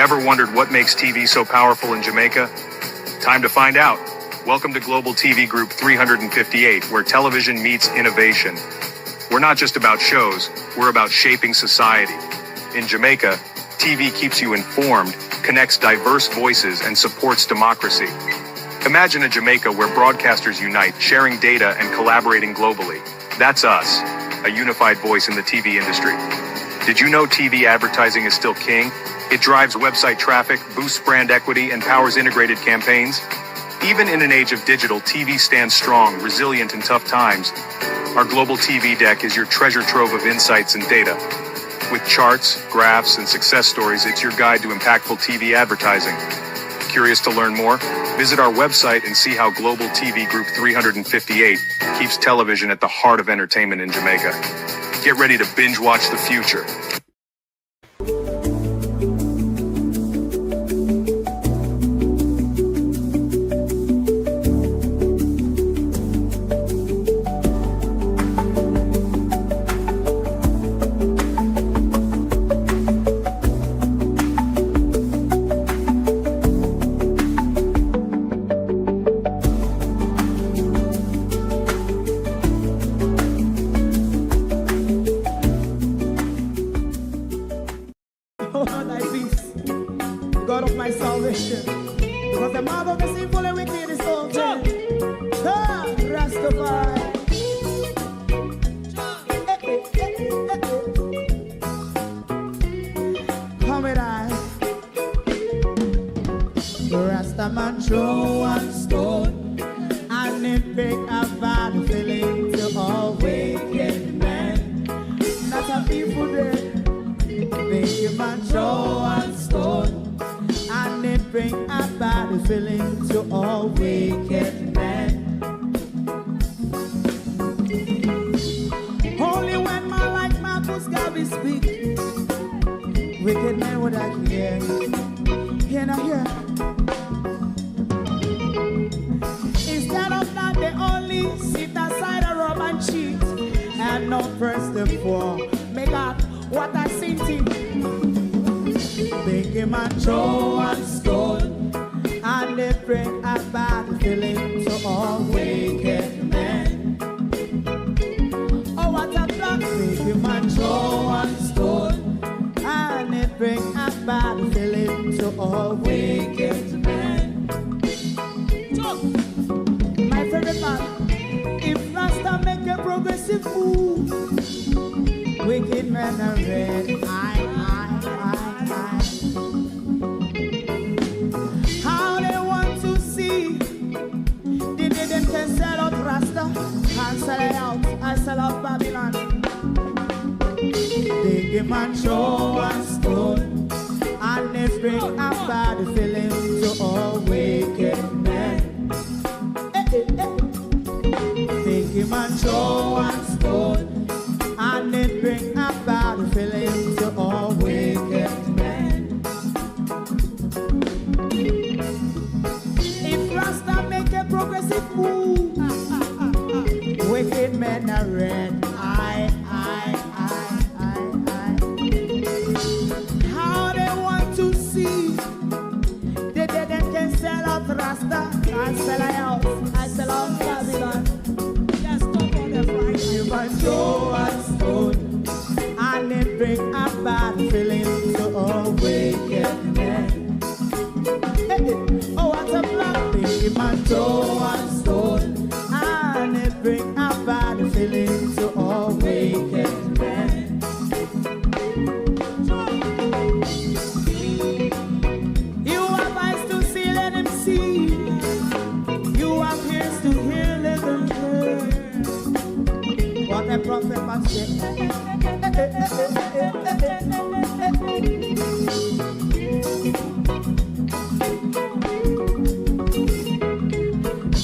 Ever wondered what makes TV so powerful in Jamaica? Time to find out. Welcome to Global TV Group 358, where television meets innovation. We're not just about shows, we're about shaping society. In Jamaica, TV keeps you informed, connects diverse voices, and supports democracy. Imagine a Jamaica where broadcasters unite, sharing data and collaborating globally. That's us, a unified voice in the TV industry. Did you know TV advertising is still king? It drives website traffic, boosts brand equity, and powers integrated campaigns. Even in an age of digital, TV stands strong, resilient in tough times. Our global TV deck is your treasure trove of insights and data. With charts, graphs, and success stories, it's your guide to impactful TV advertising. Curious to learn more? Visit our website and see how Global TV Group 358 keeps television at the heart of entertainment in Jamaica. Get ready to binge watch the future.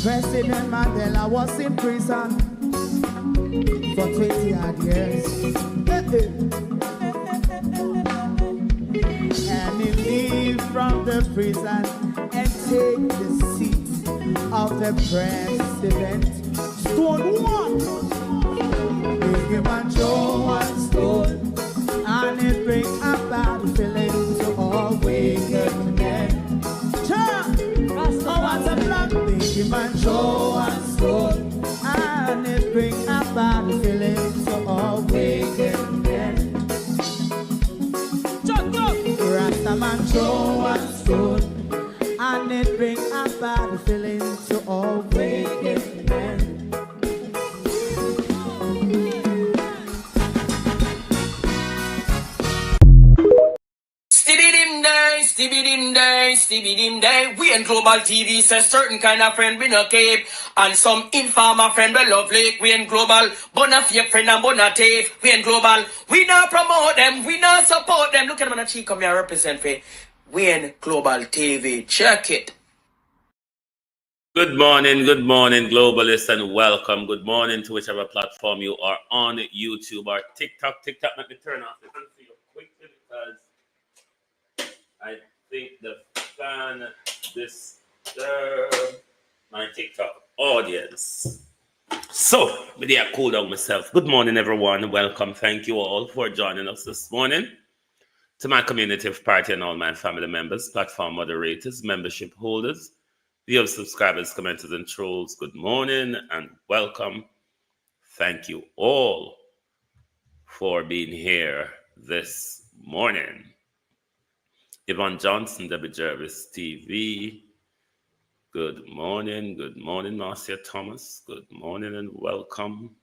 President Mandela was in prison for 20 odd years. And he leave from the prison and take the seat of the president. Stone one, big him and Joe one stone, and it bring about feeling to all wicked him and show us good, and it bring a bad feeling to all wicked men. Rasta man show us good, and it bring a bad feeling to all wicked men. Stibby-dim day. We in Global TV says certain kind of friend we no cape, and some informer friend we lovely. We in Global, bona fake friend and bona tape. We in Global, we not promote them, we not support them. Look at them on the cheek, come here represent for. We in Global TV, check it. Good morning, globalists, and welcome. Good morning to whichever platform you are on, YouTube or TikTok. TikTok, let me turn off the fan for you quickly because I think the fan disturbed my TikTok audience. So, with that, cool down myself. Good morning, everyone. Welcome. Thank you all for joining us this morning. To my community of party and all my family members, platform moderators, membership holders, dear subscribers, commenters, and trolls, good morning and welcome. Thank you all for being here this morning. Yvonne Johnson, Debbie Jervis TV. Good morning, Marcia Thomas. Good morning and welcome.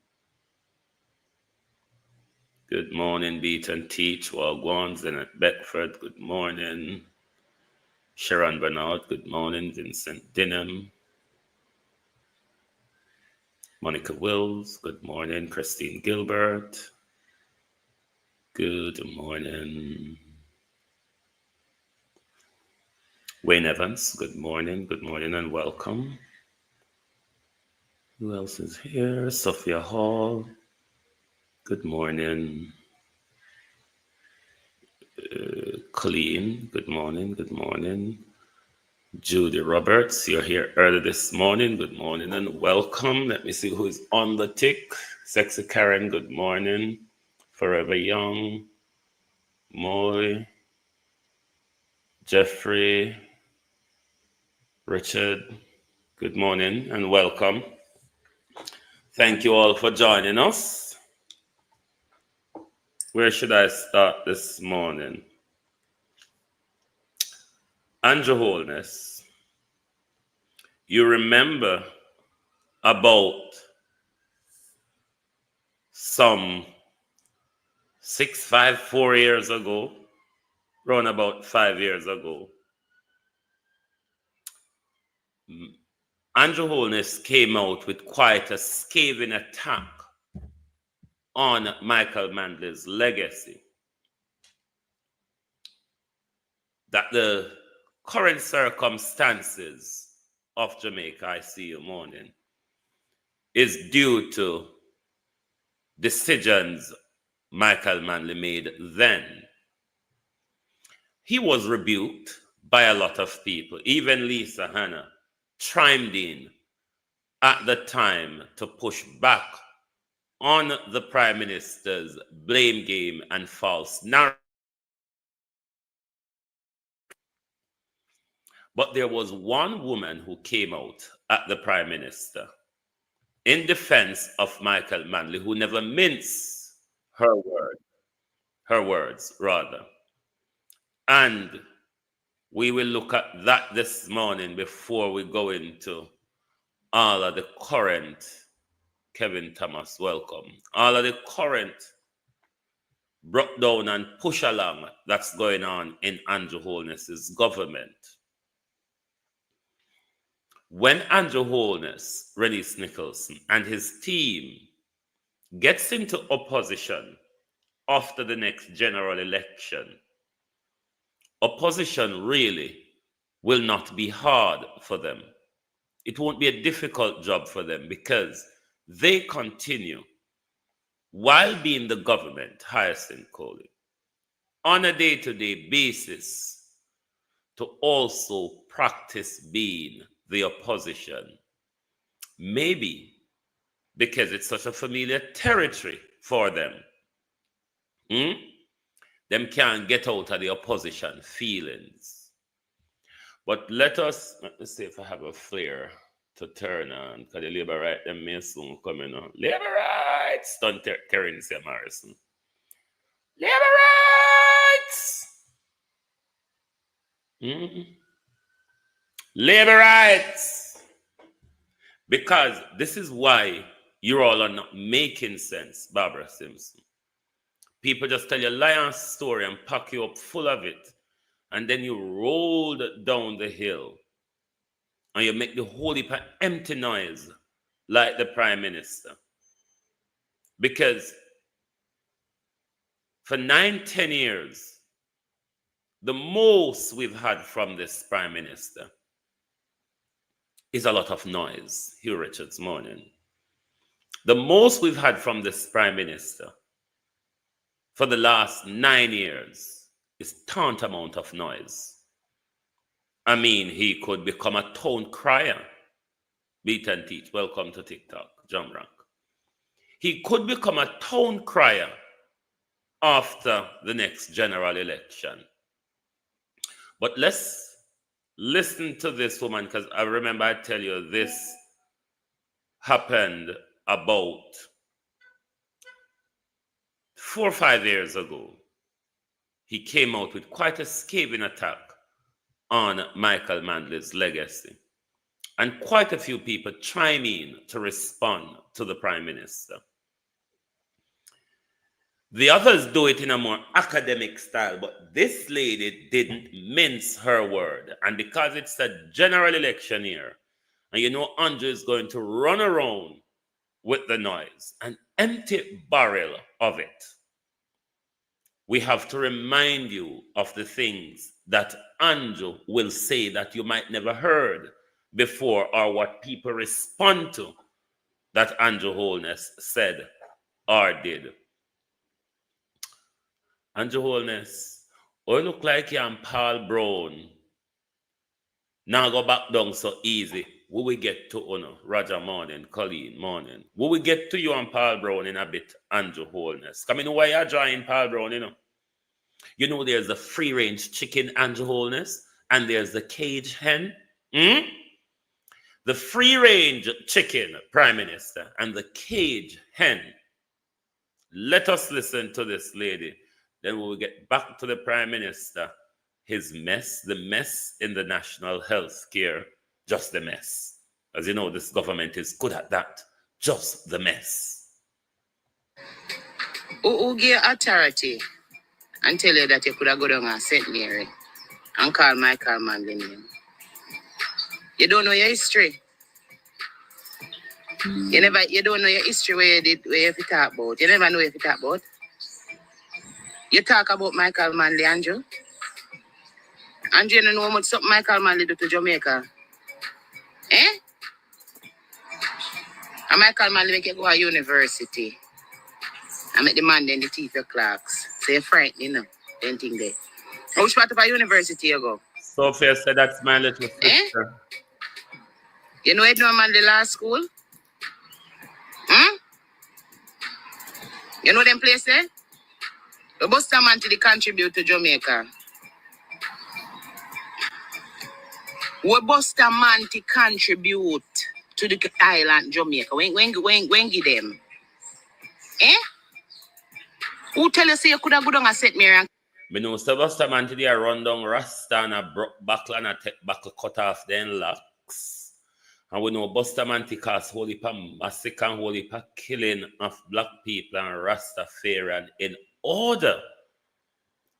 Good morning, Beat and Teach, Wagwan, Zenet Beckford. Good morning. Sharon Bernard, good morning. Vincent Dinham. Monica Wills, good morning. Christine Gilbert, good morning. Wayne Evans, good morning and welcome. Who else is here? Sophia Hall, good morning. Colleen, good morning. Judy Roberts, you're here early this morning. Good morning and welcome. Let me see who is on the tick. Sexy Karen, good morning. Forever Young, Moy, Jeffrey, Richard, good morning and welcome. Thank you all for joining us. Where should I start this morning? Andrew Holness, you remember about some 4 years ago, around about 5 years ago, Andrew Holness came out with quite a scathing attack on Michael Manley's legacy. That the current circumstances of Jamaica, I see you morning, is due to decisions Michael Manley made then. He was rebuked by a lot of people. Even Lisa Hanna chimed in at the time to push back on the Prime Minister's blame game and false narrative. But there was one woman who came out at the Prime Minister in defense of Michael Manley, who never minced her words. And we will look at that this morning before we go into all of the current, Kevin Thomas, welcome, all of the current brought down and push along that's going on in Andrew Holness's government. When Andrew Holness, Renice Nicholson, and his team gets into opposition after the next general election, opposition really will not be hard for them. It won't be a difficult job for them because they continue, while being the government, Hyacinth Coley, on a day-to-day basis, to also practice being the opposition. Maybe because it's such a familiar territory for them. Them can't get out of the opposition feelings. But let me see if I have a flare to turn on because the labor right them may soon coming on. Labor rights! Don't Terence Morrison. Labor rights! Labor rights! Because this is why you all are not making sense, Barbara Simpson. People just tell you a lion story and pack you up full of it. And then you roll down the hill. And you make the whole heap of empty noise like the Prime Minister. Because for 9-10 years, the most we've had from this Prime Minister is a lot of noise. Hugh Richards, morning. The most we've had from this Prime Minister for the last 9 years is tantamount of noise. I mean, he could become a town crier. Beat and teach. Welcome to TikTok, John Rank. He could become a town crier after the next general election. But let's listen to this woman, because I remember I tell you this happened about 4 or 5 years ago. He came out with quite a scathing attack on Michael Manley's legacy. And quite a few people chime in to respond to the Prime Minister. The others do it in a more academic style, but this lady didn't mince her word. And because it's a general election year, and you know Andrew is going to run around with the noise, an empty barrel of it, we have to remind you of the things that Andrew will say that you might never heard before, or what people respond to that Andrew Holness said or did. Andrew Holness, oh, you look like you and Paul Brown. Now go back down so easy. Will we get to Uno? Roger morning, Colleen morning. Will we get to you and Paul Brown in a bit, Andrew Holness? Come in, why you join Paul Brown, you know? You know there's the free-range chicken, Andrew Holness, and there's the cage hen. The free-range chicken, Prime Minister, and the cage hen. Let us listen to this lady. Then we'll get back to the Prime Minister. His mess, the mess in the national health care, just the mess. As you know, this government is good at that. Just the mess. Who give authority and tell you that you could have go down and St. Mary and call Michael Manley name? You don't know your history. You don't know your history where you talk about. You never know if you talk about. You talk about Michael Manley, Andrew. Andrew, you don't know how much something Michael Manley do to Jamaica. Eh? And Michael Manley make you go to university. I make the man then the teeth of clerks. So you're frightened, you know. Don't think that. Which part of a university you go? Sophia said that's my little sister. Eh? You know it no man the last school? You know them place there? The Buster man to contribute to Jamaica. We Buster man to contribute to the island Jamaica. When give them? Eh? Who tell you say you could have go down and St. Mary? Me know Buster man today run down Rasta and a broke buckle and a take buckle cut off then locks. And we know Buster man to cause whole heap of massacre and whole heap of killing of black people and Rastafarian in order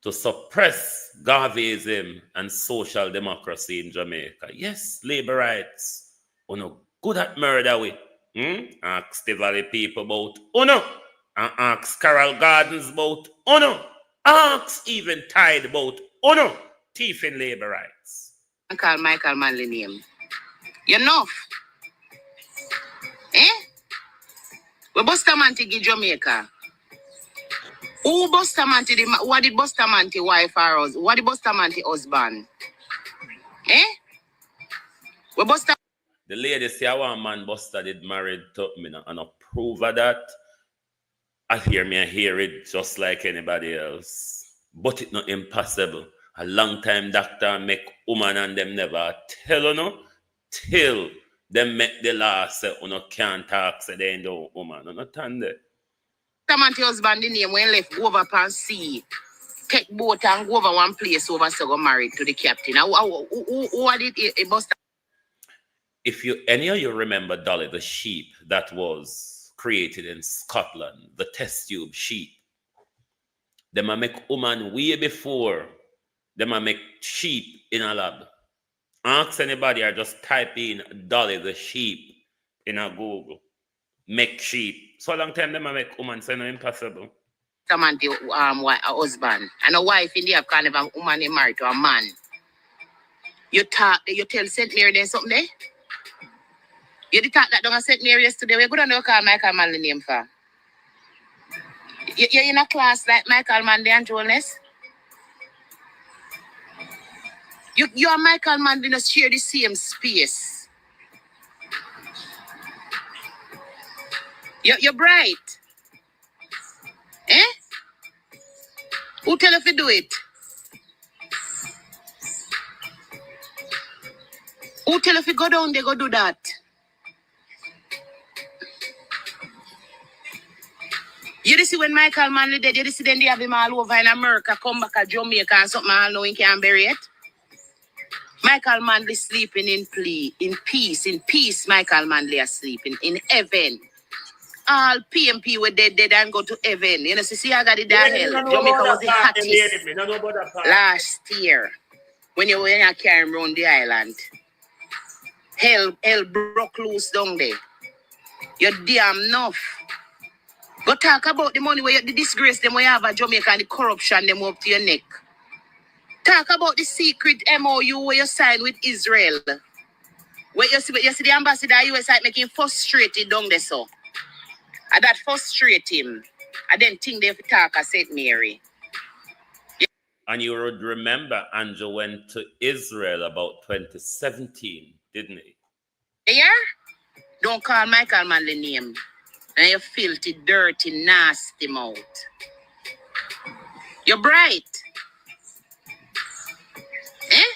to suppress Garveyism and social democracy in Jamaica. Yes, labor rights. Uno good at murder we. Ask the Valley people about Uno. And ask Carroll Gardens about Uno. Ask even Tide about Uno. Thief in labor rights. I call Michael Manley name. You know? Eh? We Bustamante give Jamaica. Who Bustamante? What did Bustamante wife or us? What did Bustamante husband? Eh? We Bustamante. The lady say one man Buster did married to me and approve of that. I hear it just like anybody else. But it's not impossible. A long time doctor make woman and them never tell you no till Them make the law say, you can't talk, say they ain't no woman. You understand that? Samantha husband the name when left go over pan sea. Take boat and go over one place over so go married to the captain. Who did it bust? If any of you remember Dolly the sheep that was created in Scotland, the test tube sheep, them a make woman way before them a make sheep in a lab. Ask anybody or just type in Dolly the sheep in a Google. Make sheep. So long time them a make woman say no impossible. Samantha a husband and a wife in there kind of a woman married to a man. You tell St. Mary there something there? You did talk that down at St. Mary yesterday. We're going to call Michael Manley name for. You're in a class like Michael Manley and Holness? You and Michael Manley not share the same space. You're bright. Eh? Who tell you to do it? Who tell you to go down there, go do that? You see when Michael Manley dead, you see then they have him all over in America, come back to Jamaica and something all know he can't bury it. Michael Manley sleeping in peace, Michael Manley is sleeping in heaven. All PMP were dead and go to heaven. You know, see, I got it down hell. Jamaica was the hottest last year when you were in a carrying around the island. Hell broke loose down there. You're damn enough. Go talk about the money where you the disgrace them where you have at Jamaica and the corruption them up to your neck. Talk about the secret MOU where you signed with Israel. Where you see the ambassador US making frustrated down there so. And that frustrate him. I didn't think they would talk at St. Mary. Yeah. And you would remember Andrew went to Israel about 2017, didn't he? Yeah? Don't call Michael Manley name. And you filthy, dirty, nasty mouth. You're bright. Eh?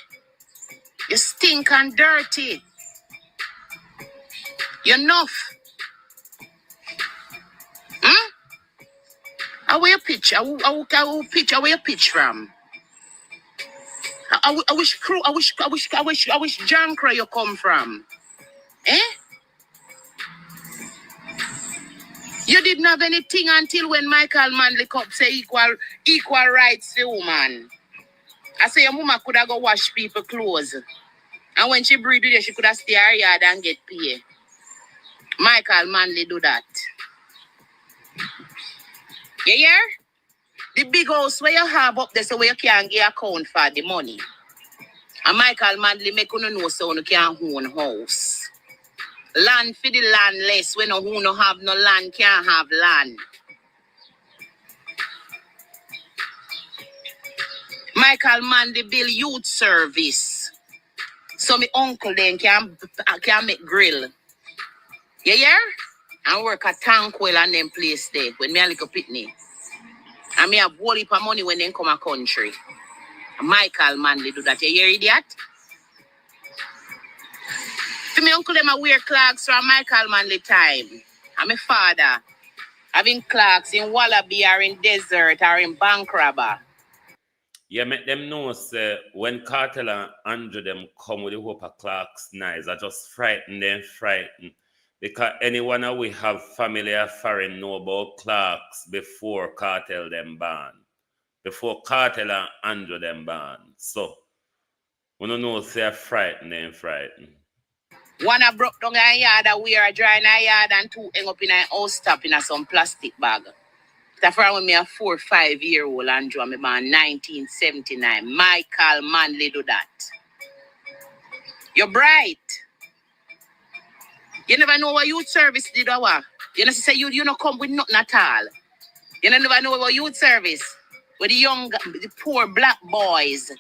You stink and dirty. You're enough. Where you pitch? Where you pitch from? I wish Jankra you come from. Eh? You didn't have anything until when Michael Manley Cup say equal rights to woman. I say your mama could have go wash people clothes. And when she breed with you, she could have stay her yard and get paid. Michael Manley do that. You hear? The big house where you have up there so where you can get account for the money. And Michael Manley make you know so you can own house. Land for the landless when who no have no land can't have land. Michael Manley build youth service. So my uncle then can make grill. You hear? And work at Tankwell and them place there when me a little pitney. And me have whole heap of money when they come a country. Michael Manley do that. You hear idiot? For me uncle them a wear clocks from Michael Manley time. And my father having clocks in Wallaby or in Desert or in Bankrabber. Yeah, make them know say when Cartel and Andrew them come with the hope of clocks nice, I just frighten. Because anyone that we have family or foreign know about clocks before Cartel them ban. Before Cartel and Andrew them ban. So, we don't know if they're frightened. One a broke down a yard, we are drying a yard, and two hang up in a house top in a some plastic bag. That's when me a 4 or 5 year old Andrew, me born 1979. Michael Manley do that. You're bright. You never know what youth service did or what. You know, say you don't come with nothing at all. You never know what youth service. With the young, the poor black boys.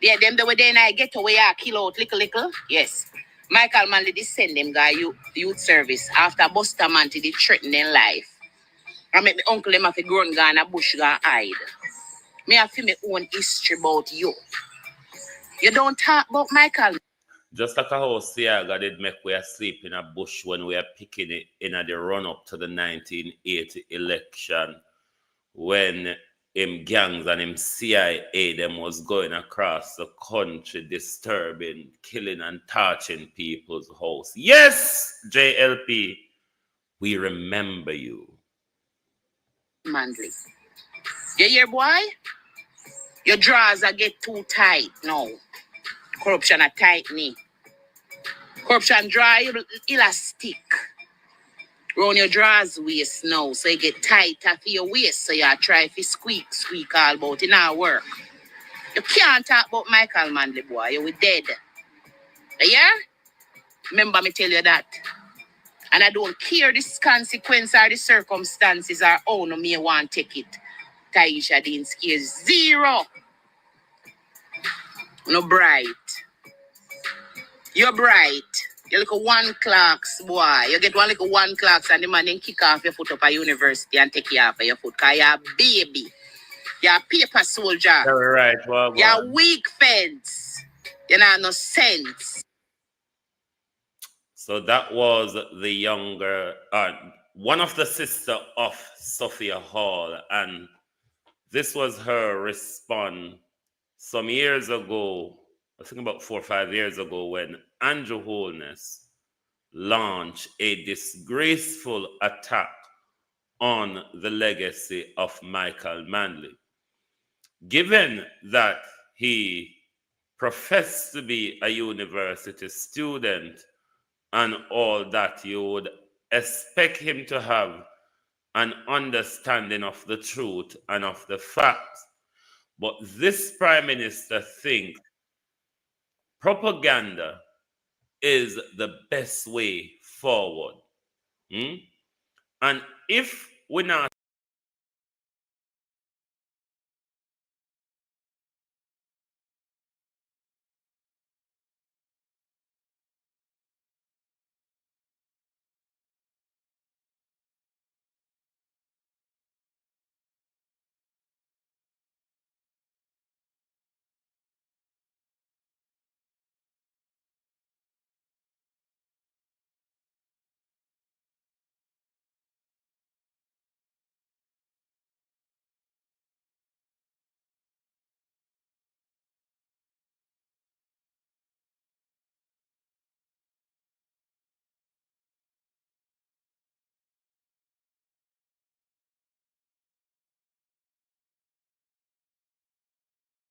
Yeah, them the way they I get away, kill out little. Yes. Michael Manley did send them guy youth service after Bustamante did threaten their life. I make my uncle them have a grown guy in a bush guy hide. Me have to my own history about you. You don't talk about Michael. Just like how Siaga did make we sleep in a bush when we are picking it in the run-up to the 1980 election, when him gangs and him CIA them was going across the country disturbing, killing and torching people's house. Yes, JLP, we remember you. Manly. You hear, boy? Your drawers are get too tight now. Corruption are tight knee. Corruption draw elastic. Round your drawers waist now, so you get tighter for your waist, so you try to squeak all about it. Now work. You can't talk about Michael Manley, boy. You will dead. Yeah? Remember me tell you that. And I don't care this consequence or the circumstances or how no me want to take it. Taisha Dinsky is 0. No bright. You're bright. You look at 1 clocks, boy. You get one little 1 clocks and the man then kick off your foot up at university and take you off of your foot. Because you're a baby. You're a paper soldier. Very right. Well, you're weak fence. You know, no sense. So that was the younger, one of the sister of Sophia Hall. And this was her response some years ago, I think about 4 or 5 years ago, when Andrew Holness launched a disgraceful attack on the legacy of Michael Manley. Given that he professed to be a university student and all that, you would expect him to have an understanding of the truth and of the facts. But this prime minister thinks propaganda is the best way forward. And if we're not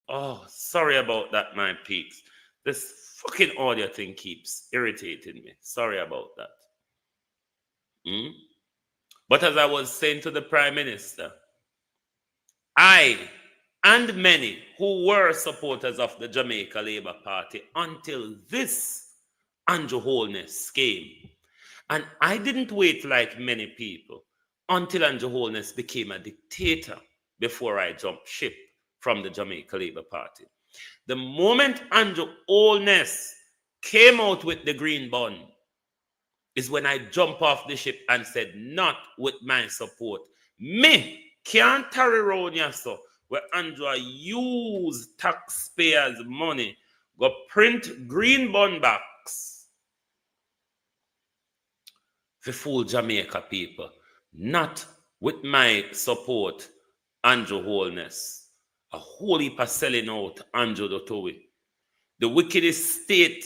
oh, sorry about that, my peeps. This fucking audio thing keeps irritating me. Sorry about that. But as I was saying to the Prime Minister, I and many who were supporters of the Jamaica Labour Party until this Andrew Holness came. And I didn't wait like many people until Andrew Holness became a dictator before I jumped ship from the Jamaica Labour Party. The moment Andrew Holness came out with the green bun is when I jumped off the ship and said, not with my support. Me can't carry around here, so where Andrew use taxpayers' money, go print green bun backs for fool Jamaica people. Not with my support, Andrew Holness. A whole heap of selling out Andrew Dotowi. The wickedest state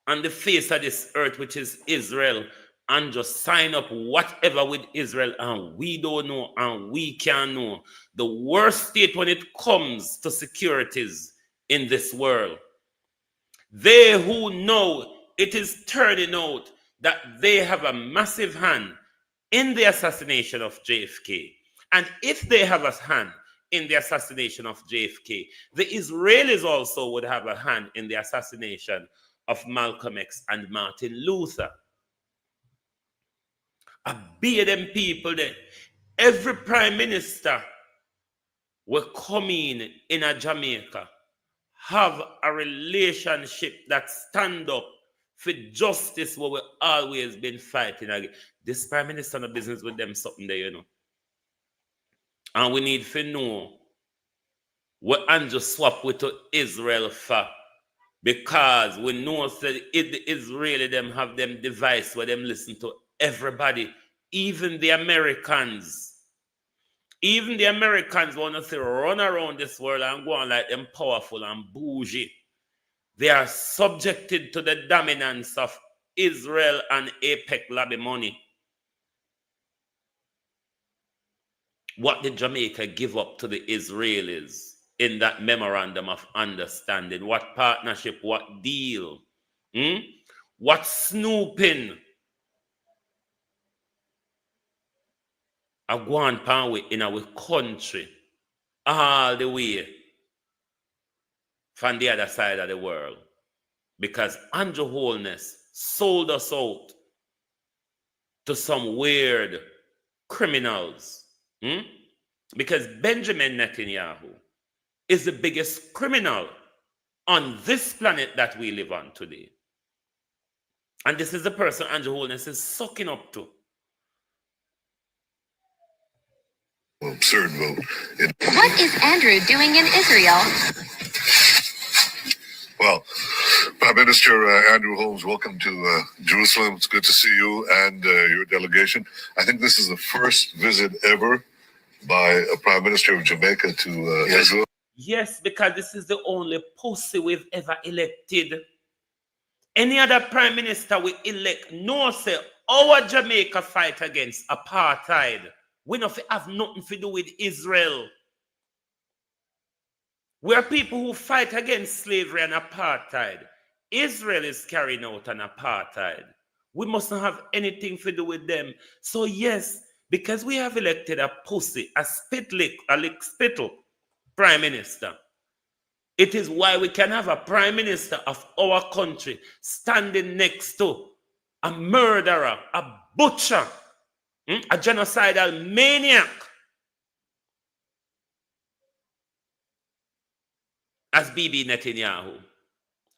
on the face of this earth, which is Israel, and just sign up whatever with Israel, and we don't know and we can't know. The worst state when it comes to securities in this world. They who know it is turning out that they have a massive hand in the assassination of JFK. And if they have a hand in the assassination of JFK, the Israelis also would have a hand in the assassination of Malcolm X and Martin Luther. I bear them people there. Every prime minister will come in a Jamaica, have a relationship that stand up for justice, what we've always been fighting against. This prime minister no business with them something there, you know. And we need to know what Andrew swap with to Israel for Because we know that the Israeli them have them device where them listen to everybody, even the Americans. Even the Americans want to say run around this world and go on like them powerful and bougie. They are subjected to the dominance of Israel and APEC lobby money. What did Jamaica give up to the Israelis in that memorandum of understanding? What partnership? What deal? What snooping? I go on pan in our country all the way from the other side of the world. Because Andrew Holness sold us out to some weird criminals. Because Benjamin Netanyahu is the biggest criminal on this planet that we live on today. And this is the person Andrew Holness is sucking up to. Absurd vote. What is Andrew doing in Israel? Well, Prime Minister Andrew Holmes, welcome to Jerusalem. It's good to see you and your delegation. I think this is the first visit ever by a Prime Minister of Jamaica to Israel. Yes, because this is the only pussy we've ever elected. Any other Prime Minister we elect, no say, our Jamaica fight against apartheid. We don't have nothing to do with Israel. We are people who fight against slavery and apartheid. Israel is carrying out an apartheid. We mustn't have anything to do with them. So yes, because we have elected a pussy, a spittle Prime Minister, it is why we can have a Prime Minister of our country standing next to a murderer, a butcher, a genocidal maniac, as Bibi Netanyahu.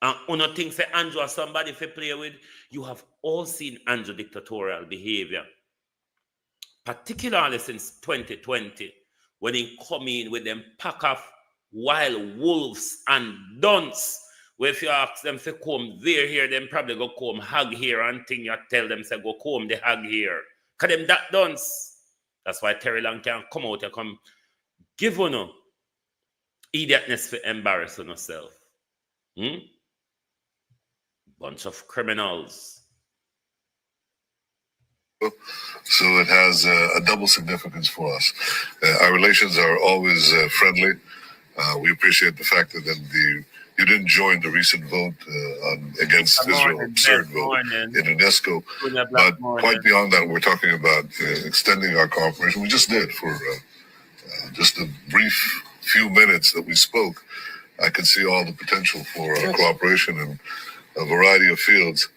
And one thing say Andrew or somebody to play with, you have all seen Andrew dictatorial behavior. Particularly since 2020, when he come in with them pack of wild wolves and dunce. Where if you ask them to comb their hair, them probably go comb hag hair and thing you tell them say go comb the hag hair. Cause them that dunce. That's why Terry Long can come out and come give you no idiotness for embarrassing yourself. Bunch of criminals. So it has a double significance for us. Our relations are always friendly. We appreciate the fact that you didn't join the recent vote against Israel, absurd vote in UNESCO. But quite beyond that, we're talking about extending our cooperation. We just did for just a brief few minutes that we spoke. I could see all the potential for cooperation in a variety of fields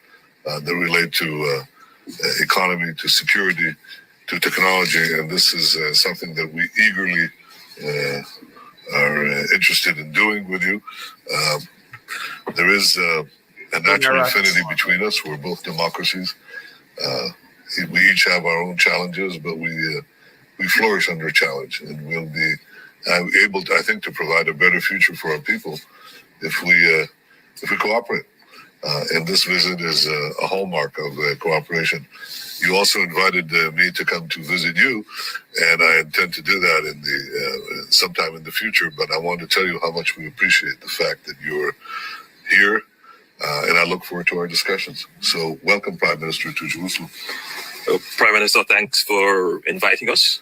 that relate to economy, to security, to technology, and this is something that we eagerly are interested in doing with you. There is a natural affinity between us. We're both democracies. We each have our own challenges, but we flourish under a challenge, and we'll be able to, I think, to provide a better future for our people if we cooperate. And this visit is a hallmark of cooperation. You also invited me to come to visit you, and I intend to do that in the sometime in the future. But I want to tell you how much we appreciate the fact that you're here, and I look forward to our discussions. So, welcome, Prime Minister, to Jerusalem. Prime Minister, thanks for inviting us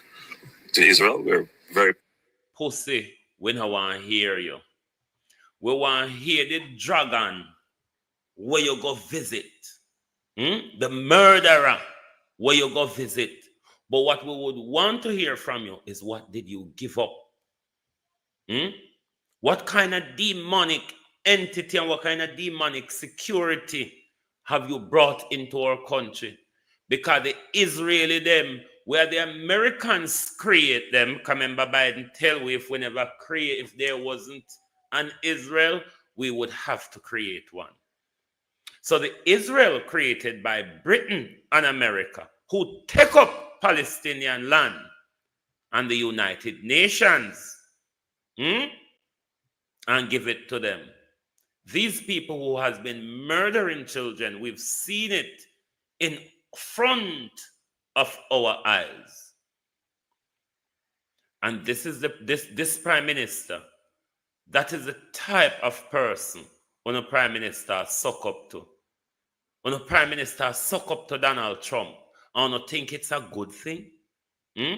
to Israel. We're very pussy. We don't want to hear you. We want to hear the dragon where you go visit. The murderer where you go visit. But what we would want to hear from you is, what did you give up? What kind of demonic entity and what kind of demonic security have you brought into our country? Because the Israeli them, where the Americans create them, remember Biden tell we if we never create, if there wasn't an Israel, we would have to create one. So the Israel created by Britain and America, who take up Palestinian land and the United Nations and give it to them. These people who has been murdering children, we've seen it in front of our eyes. And this is this prime minister. That is the type of person when a prime minister suck up to. When a prime minister suck up to Donald Trump, I don't think it's a good thing. Hmm?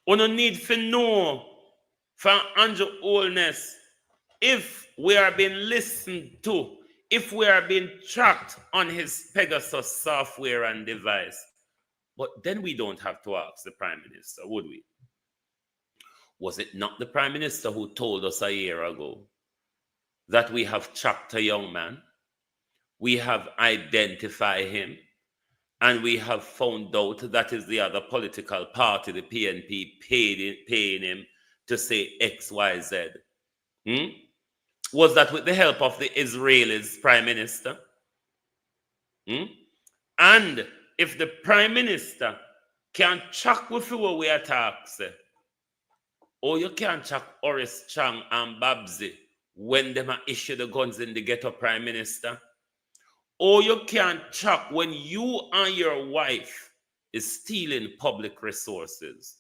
We don't need to know from Andrew Holness if we are being listened to, if we are being tracked on his Pegasus software and device. But then we don't have to ask the prime minister, would we? Was it not the prime minister who told us a year ago that we have tracked a young man, we have identified him, and we have found out that is the other political party, the PNP, paying him to say X, Y, Z? Was that with the help of the Israelis prime minister? And if the prime minister can track with who we attack, say, or you can track Horace Chang and Babsy when them issue the guns in the ghetto, prime minister, or you can track when you and your wife is stealing public resources.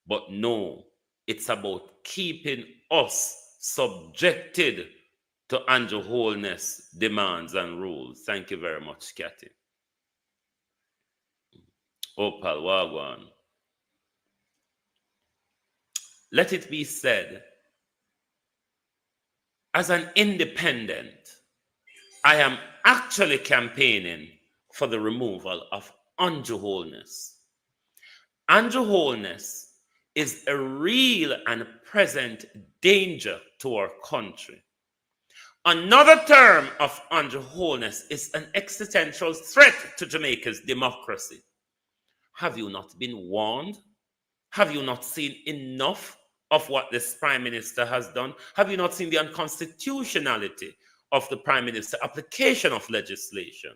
But no, it's about keeping us subjected to Andrew Holness demands and rules. Thank you very much, Kathy. Opal Wagwan. Let it be said, as an independent, I am actually campaigning for the removal of Andrew Holness. Andrew Holness is a real and present danger to our country. Another term of Andrew Holness is an existential threat to Jamaica's democracy. Have you not been warned? Have you not seen enough of what this prime minister has done? Have you not seen the unconstitutionality of the prime minister application of legislation?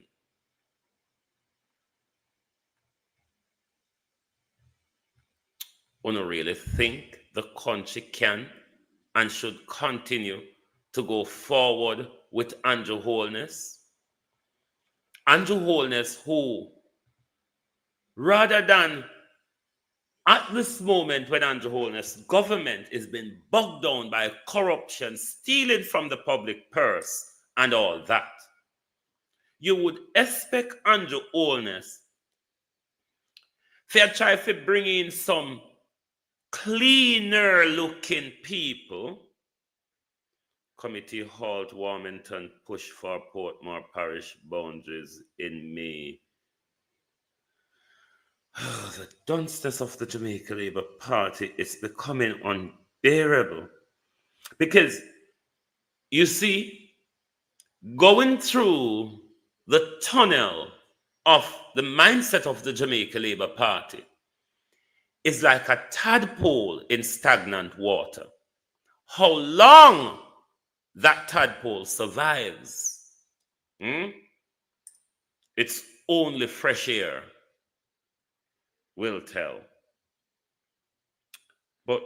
I don't really think the country can and should continue to go forward with Andrew Holness. Andrew Holness, who, rather than at this moment when Andrew Holness' government is being bogged down by corruption, stealing from the public purse and all that, you would expect Andrew Holness to try to bring in some cleaner looking people. Committee halt Warmington push for Portmore Parish boundaries in May. The dunces of the Jamaica Labour Party is becoming unbearable. Because, you see, going through the tunnel of the mindset of the Jamaica Labour Party is like a tadpole in stagnant water. How long that tadpole survives, it's only fresh air will tell. But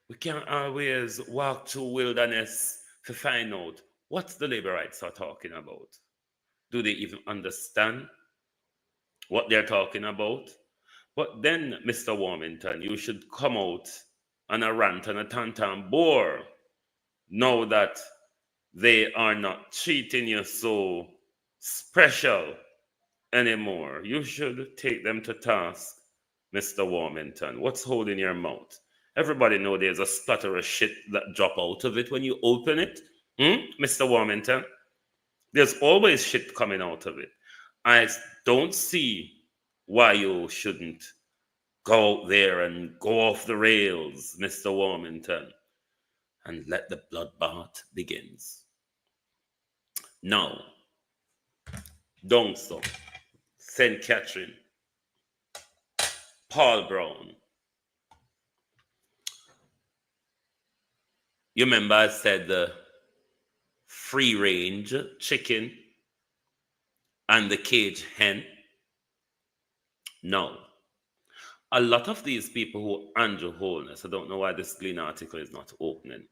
we can't always walk through wilderness to find out what the Labourites are talking about. Do they even understand what they're talking about? But then, Mr. Warmington, you should come out on a rant and a tantan bore now that they are not treating you so special anymore. You should take them to task, Mr. Warmington. What's holding your mouth? Everybody know there's a splatter of shit that drop out of it when you open it. Mr. Warmington? There's always shit coming out of it. I don't see why you shouldn't go out there and go off the rails, Mr. Warmington, and let the bloodbath begins. Now, Dongso, St. Catherine, Paul Brown. You remember I said the free range chicken and the cage hen? No. a lot of these people who Andrew Holness, I don't know why this Glean article is not opening.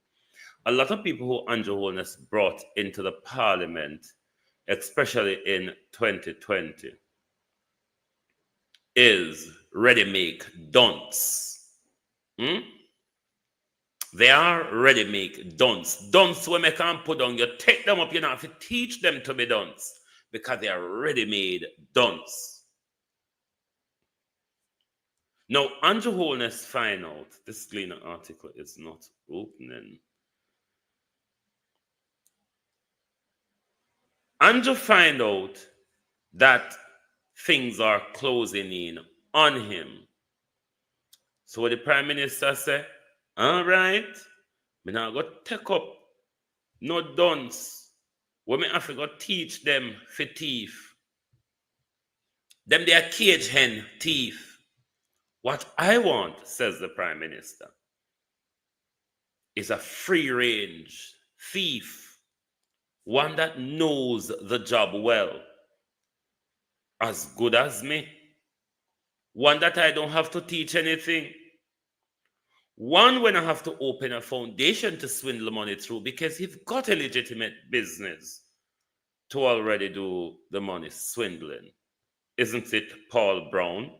A lot of people who Andrew Holness brought into the parliament, especially in 2020, is ready-make dunce. They are ready-make dunce. Dunce when they can put on, you take them up, you don't have to teach them to be dunce because they are ready-made dunce. Now, Andrew Holness find out, this Gleaner article is not opening. Andrew find out that things are closing in on him. So what the Prime Minister say, all right, me now go take up no dunce. What me have to go teach them for thief. Them they are cage hen thief. What I want, says the Prime Minister, is a free-range thief, one that knows the job well, as good as me, one that I don't have to teach anything, one when I have to open a foundation to swindle money through because he's got a legitimate business to already do the money swindling. Isn't it Paul Brown?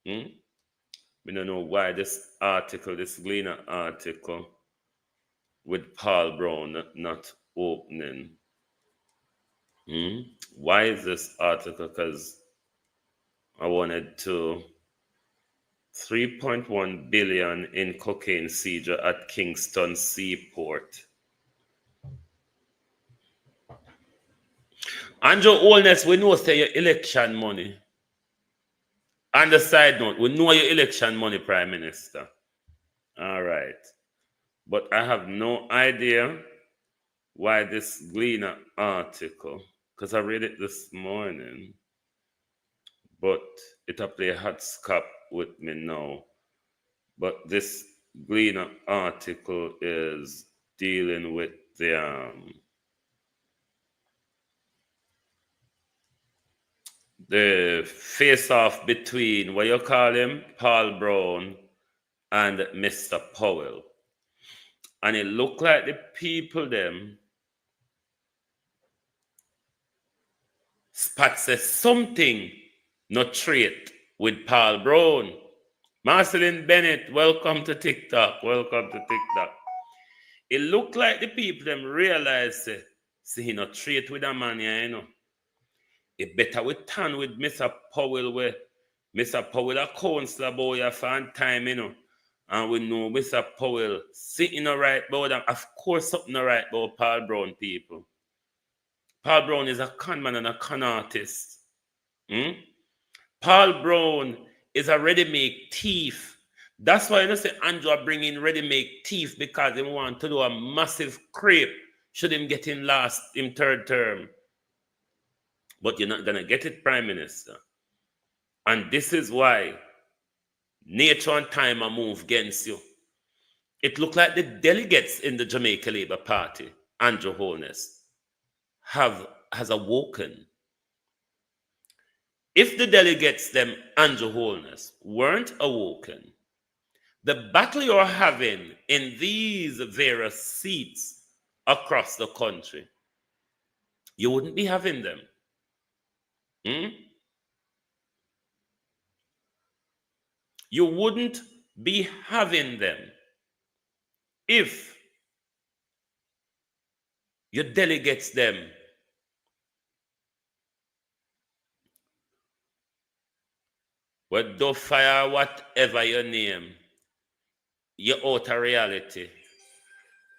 We don't know why this article, this Gleaner article with Paul Brown not opening. Why is this article? Because I wanted to 3.1 billion in cocaine seizure at Kingston Seaport. Andrew Holness, we know say your election money. On the side note, we know your election money, Prime Minister. All right. But I have no idea why this Gleaner article, because I read it this morning, but it'll play hot scap with me now. But this Gleaner article is dealing with the face-off between, what you call him, Paul Brown and Mr. Powell. And it looked like the people them spot says something not trait with Paul Brown. Marceline Bennett, welcome to TikTok. Welcome to TikTok. It looked like the people them realize see he not trait with a man here, you know. It better we turn with Mr. Powell where Mr. Powell a counselor boy a fan time, you know. And we know Mr. Powell sitting right about them. Of course something right about Paul Brown people. Paul Brown is a con man and a con artist. Paul Brown is a ready-make thief. That's why you say Andrew bring in ready-make thief because they want to do a massive creep should him get in third term. But you're not going to get it, Prime Minister. And this is why nature and time are move against you. It looked like the delegates in the Jamaica Labour Party, Andrew Holness, has awoken. If the delegates, them Andrew Holness, weren't awoken, the battle you're having in these various seats across the country, you wouldn't be having them. You wouldn't be having them if your delegates them would do fire whatever your name, you're out of reality.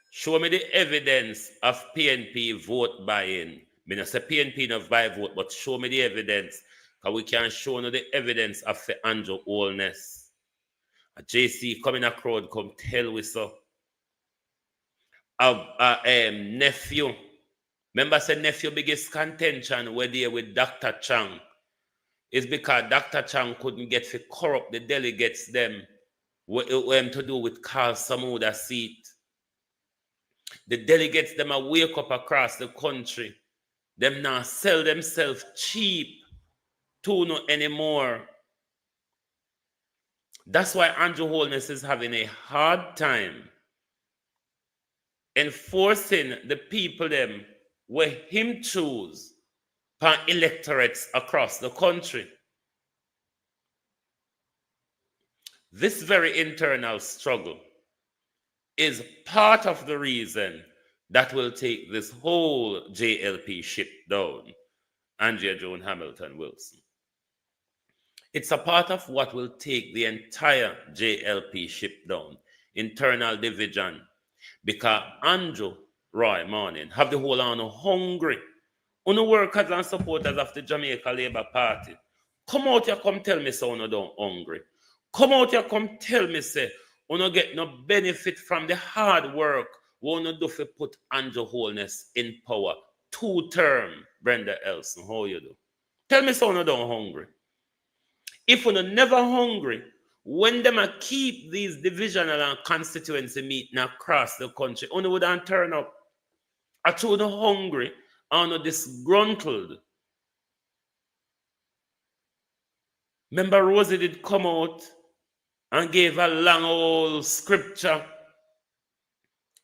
Show me the evidence of PNP vote buying. I don't say PNP not buy vote, but show me the evidence. Because we can show you the evidence of the Andrew Holness. A JC come in a crowd, come tell we so. Nephew. Remember say nephew biggest contention where they with Dr. Chang is because Dr. Chang couldn't get to corrupt the delegates them to do with Carl Samuda seat. The delegates them a wake up across the country. Them now sell themselves cheap to no anymore. That's why Andrew Holness is having a hard time enforcing the people them where him choose for electorates across the country. This very internal struggle is part of the reason that will take this whole JLP ship down, Andrea Joan Hamilton Wilson. It's a part of what will take the entire JLP ship down, internal division, because Andrew Roy Morning have the whole on hungry. On the workers and supporters of the Jamaica Labour Party, come out here, come tell me so you don't hungry. Come out here, come tell me say you don't get no benefit from the hard work we don't do for put Andrew Holness in power. 2-term, Brenda Elson, how you do? Tell me so you don't hungry. If you're never hungry, when them a keep these divisional and constituency meeting across the country, you wouldn't turn up. I told you hungry and disgruntled. Remember Rosie did come out and gave a long old scripture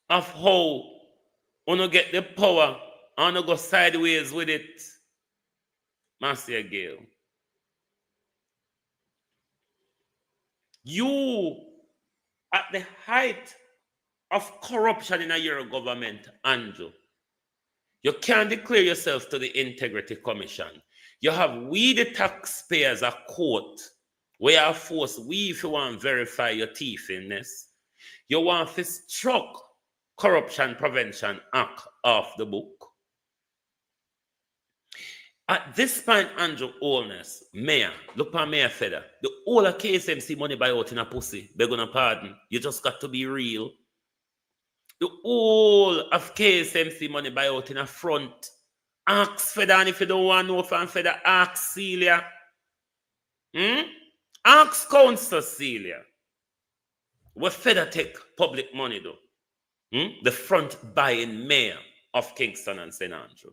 of how you get the power and you go sideways with it. Marcia Gale. You, at the height of corruption in your government, Andrew, you can't declare yourself to the Integrity Commission. You have we the taxpayers a court where you force we if you want to verify your thiefiness. You want to struck Corruption Prevention Act off the book. At this point, Andrew Holness, Mayor, look at Mayor Feder, the whole of KSMC money buy out in a pussy, begging a pardon. You just got to be real. The whole of KSMC money buy out in a front. Ask Feder, and if you don't want to know from Feder, ask Celia. Ask Council Celia. What Feder take public money though? The front buying mayor of Kingston and St. Andrew.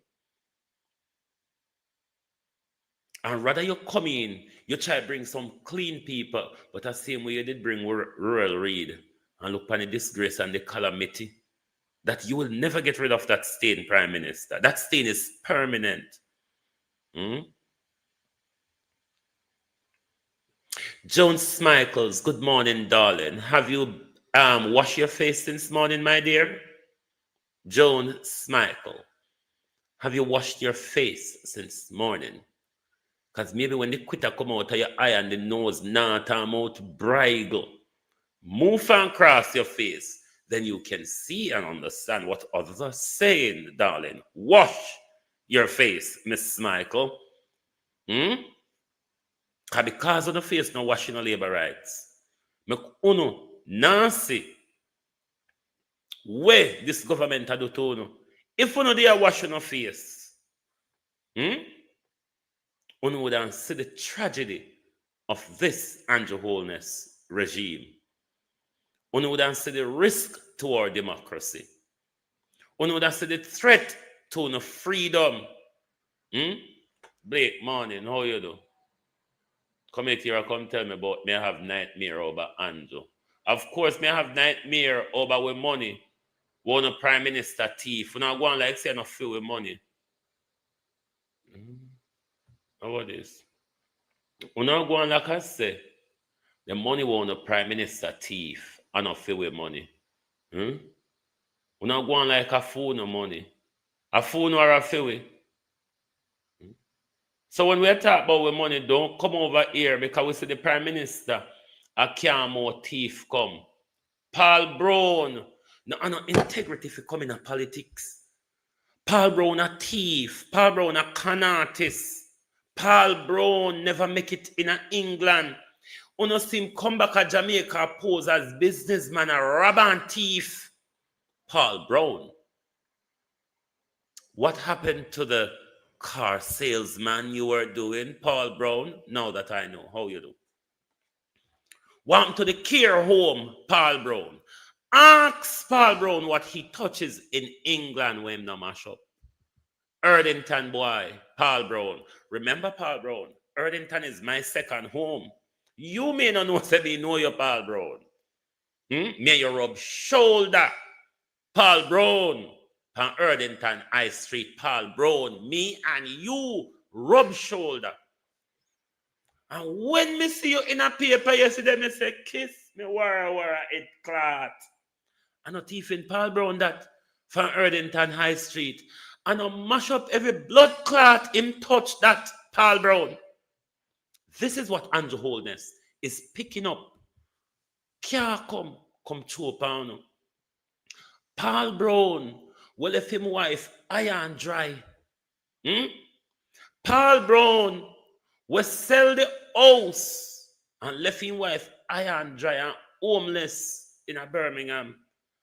And rather you come in, you try to bring some clean people, but the same way you did bring Rural Reid and look upon the disgrace and the calamity, that you will never get rid of that stain, Prime Minister. That stain is permanent. Jones Michaels, good morning, darling. Have you washed your face since morning, my dear? Jones Michael, have you washed your face since morning? Because maybe when the quitter come out of your eye and the nose not out bridle, move and cross your face, then you can see and understand what others are saying, darling. Wash your face, Miss Michael. Because of the face no washing no labor rights. Make uno nancy where this government do to uno. If uno they are washing no face, uno would see the tragedy of this Andrew Holness regime. Uno would see the risk to our democracy. Uno would see the threat to uno freedom. Blake Morning, how you do? Come here, come tell me about me I have nightmare over Andrew. Of course, me I have nightmare over with money. One of Prime Minister thief. We're not going like say no feel with money. How about this? We're not going like I say. The money won't a Prime Minister thief and not feel with money. We're not going like a fool no money. A fool or a feel with. So when we talk about with money, don't come over here because we see the Prime Minister a can't more thief come. Paul Brown, no integrity for coming to politics. Paul Brown a thief. Paul Brown a con artist. Paul Brown never make it in England. Uno see him come back to Jamaica pose as businessman, a robber and thief. Paul Brown. What happened to the car salesman you were doing, Paul Brown? Now that I know how you do. What happened to the care home, Paul Brown? Ask Paul Brown what he touches in England when him no mash up. Erdington boy, Paul Brown. Remember Paul Brown? Erdington is my second home. You may not know, say me know your Paul Brown. May you rub shoulder. Paul Brown. Pan Erdington High Street, Paul Brown. Me and you rub shoulder. And when me see you in a paper yesterday, me say, kiss me, wara, it clot. And not even Paul Brown that from Erdington High Street. And I mash up every blood clot him touch that Paul Brown. This is what Andrew Holness is picking up. Can't come true upon. Paul Brown will left him wife iron dry. Paul Brown will sell the house and left him wife iron dry and homeless in a Birmingham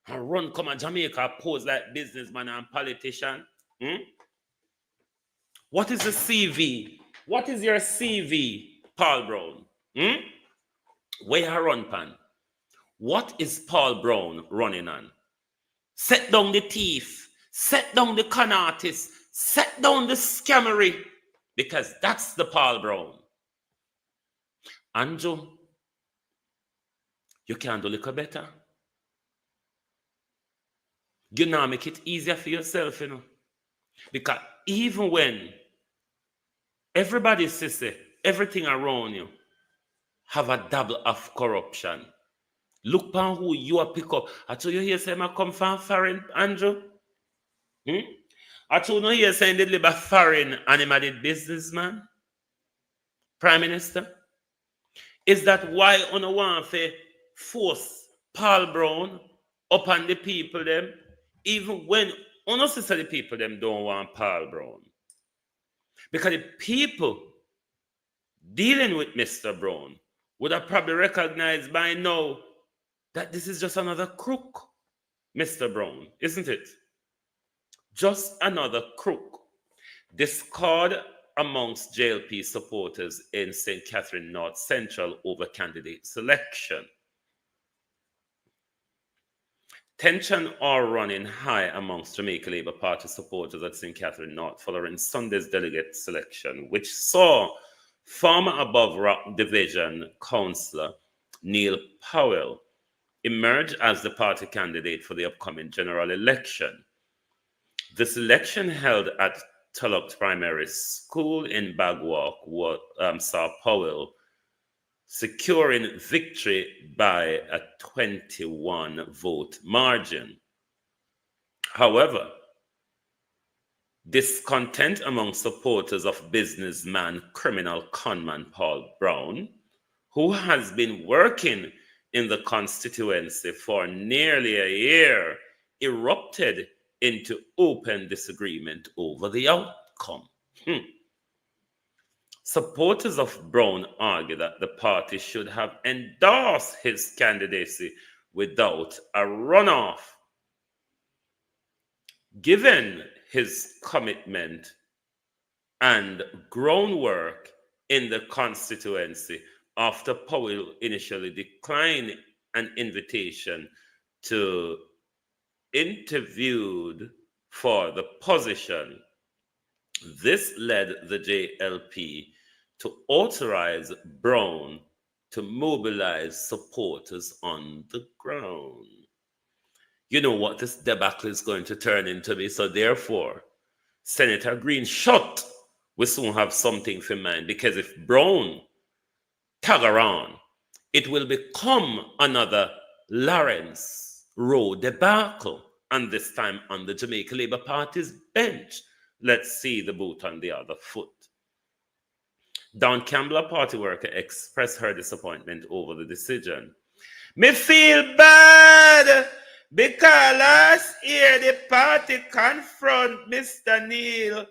and run come a Jamaica pose like businessman and politician. What is the CV? What is your CV, Paul Brown? Where you run pan? What is Paul Brown running on? Set down the thief, set down the con artist, set down the scammery, because that's the Paul Brown. Andrew, you can do a little better. You now make it easier for yourself, you know. Because even when everybody says everything around you have a double of corruption, look upon who you are pick up. I told you here saying I come from foreign, Andrew. I told you here saying they live a foreign and him a did businessman, Prime Minister. Is that why on want to force Paul Brown upon the people them, even when unnecessary people them don't want Paul Brown? Because the people dealing with Mr. Brown would have probably recognized by now that this is just another crook, Mr. Brown, isn't it? Just another crook. Discord amongst JLP supporters in St. Catherine North Central over candidate selection. Tension are running high amongst Jamaica Labour Party supporters at St. Catherine North following Sunday's delegate selection, which saw former Above Rock Division Councillor Neil Powell emerge as the party candidate for the upcoming general election. The selection held at Tulloch Primary School in Bagwalk saw Powell securing victory by a 21-vote margin. However, discontent among supporters of businessman criminal conman Paul Brown, who has been working in the constituency for nearly a year, erupted into open disagreement over the outcome. Supporters of Brown argue that the party should have endorsed his candidacy without a runoff. Given his commitment and groundwork in the constituency after Powell initially declined an invitation to interviewed for the position, this led the JLP to authorize Brown to mobilize supporters on the ground. You know what this debacle is going to turn into me, so therefore, Senator Green shut. We soon have something for mind, because if Brown tag around, it will become another Lawrence Road debacle, and this time on the Jamaica Labour Party's bench. Let's see the boot on the other foot. Dawn Campbell, a party worker, expressed her disappointment over the decision. Me feel bad because last year the party confront Mr. Neil,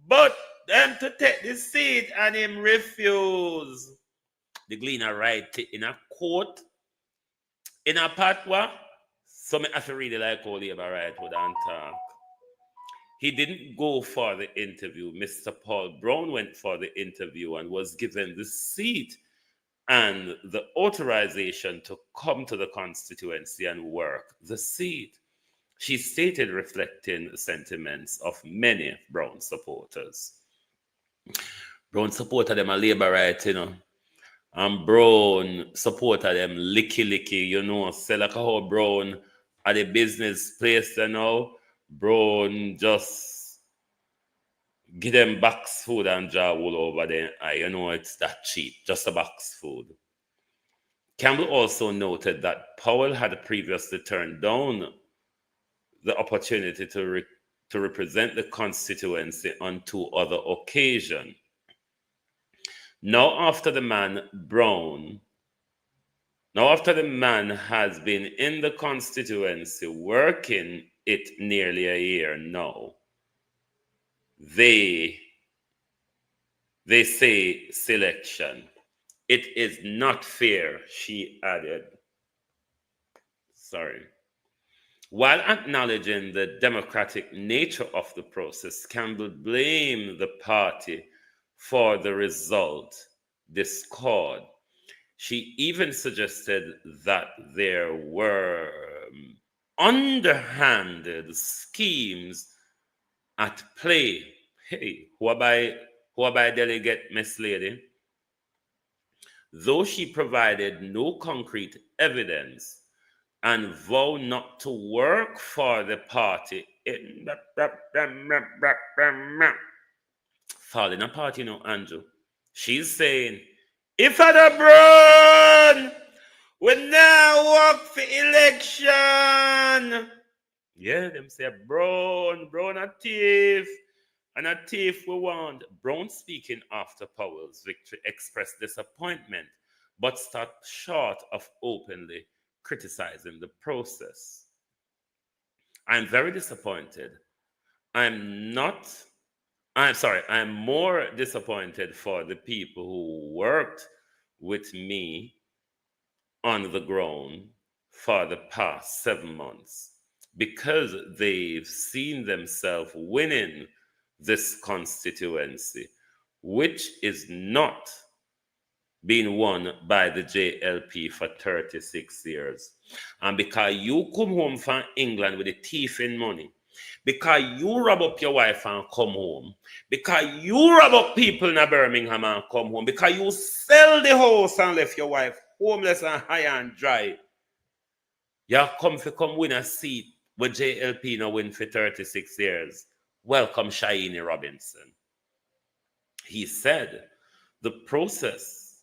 but them to take the seat and him refuse. The Gleaner write it in a quote, in a patois, so me have to really like how Labour write with and talk. He didn't go for the interview. Mr. Paul Brown went for the interview and was given the seat and the authorization to come to the constituency and work the seat. She stated, reflecting the sentiments of many Brown supporters. Brown supporter them a Labour right, you know. And Brown supporter them licky, you know, say like how Brown at the business place, you know, Brown just give them box food and draw all over there. You know, it's that cheap, just a box food. Campbell also noted that Powell had previously turned down the opportunity to represent the constituency on 2 other occasions. Now after the man has been in the constituency working it nearly a year now, they say selection. It is not fair, she added. Sorry. While acknowledging the democratic nature of the process, Campbell blamed the party for the result discord. She even suggested that there were underhanded schemes at play. Hey, who by delegate Miss Lady? Though she provided no concrete evidence and vowed not to work for the party falling apart, you know, Andrew. She's saying, if I'd have run, we now work for election. Yeah, them say Brown a thief, and a thief we want. Brown, speaking after Powell's victory, expressed disappointment, but stopped short of openly criticizing the process. I'm very disappointed. I'm more disappointed for the people who worked with me on the ground for the past 7 months, because they've seen themselves winning this constituency, which is not being won by the JLP for 36 years. And because you come home from England with a thief in money, because you rob up your wife and come home, because you rob up people in Birmingham and come home, because you sell the house and left your wife homeless and high and dry, you come win a seat with JLP now win for 36 years. Welcome, Shaini Robinson. He said, the process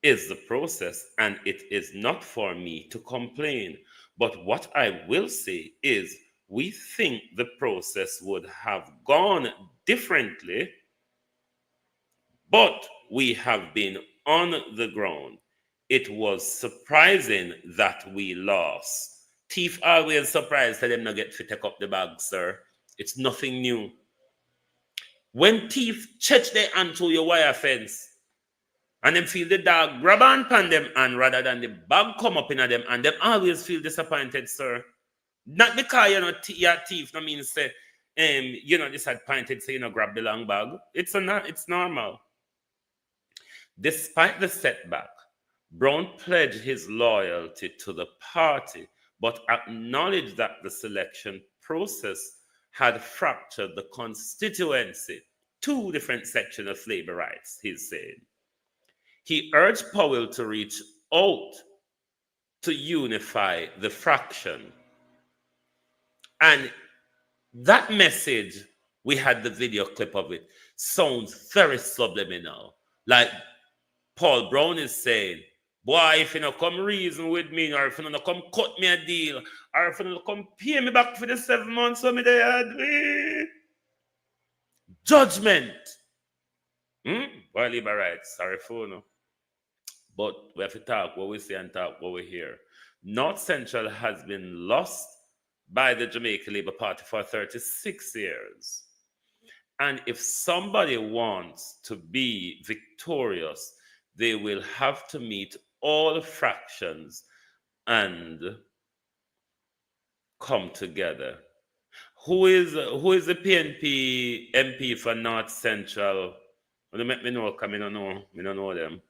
is the process, and it is not for me to complain. But what I will say is, we think the process would have gone differently, but we have been on the ground. It was surprising that we lost. Thief always surprised that them not get to take up the bag, sir. It's nothing new. When thief touch their hand through your wire fence, and them feel the dog grab on them, and rather than the bag come up in them, and them always feel disappointed, sir. Not because you're not you're a thief, no mean say, you're not disappointed, say you know grab the long bag. It's normal. Despite the setback, Brown pledged his loyalty to the party, but acknowledged that the selection process had fractured the constituency. 2 different sections of labor rights, he's saying. He urged Powell to reach out to unify the fraction. And that message, we had the video clip of it, sounds very subliminal. Like Paul Brown is saying, boy, if you don't come reason with me, or if you don't come cut me a deal, or if you don't come pay me back for the 7 months so me they had me. Judgment. Well, labor rights, sorry for no. But we have to talk what we see and talk what we hear. North Central has been lost by the Jamaica Labour Party for 36 years. And if somebody wants to be victorious, they will have to meet all fractions and come together. Who is the PNP MP for North Central? Well, let me know, because I don't know them.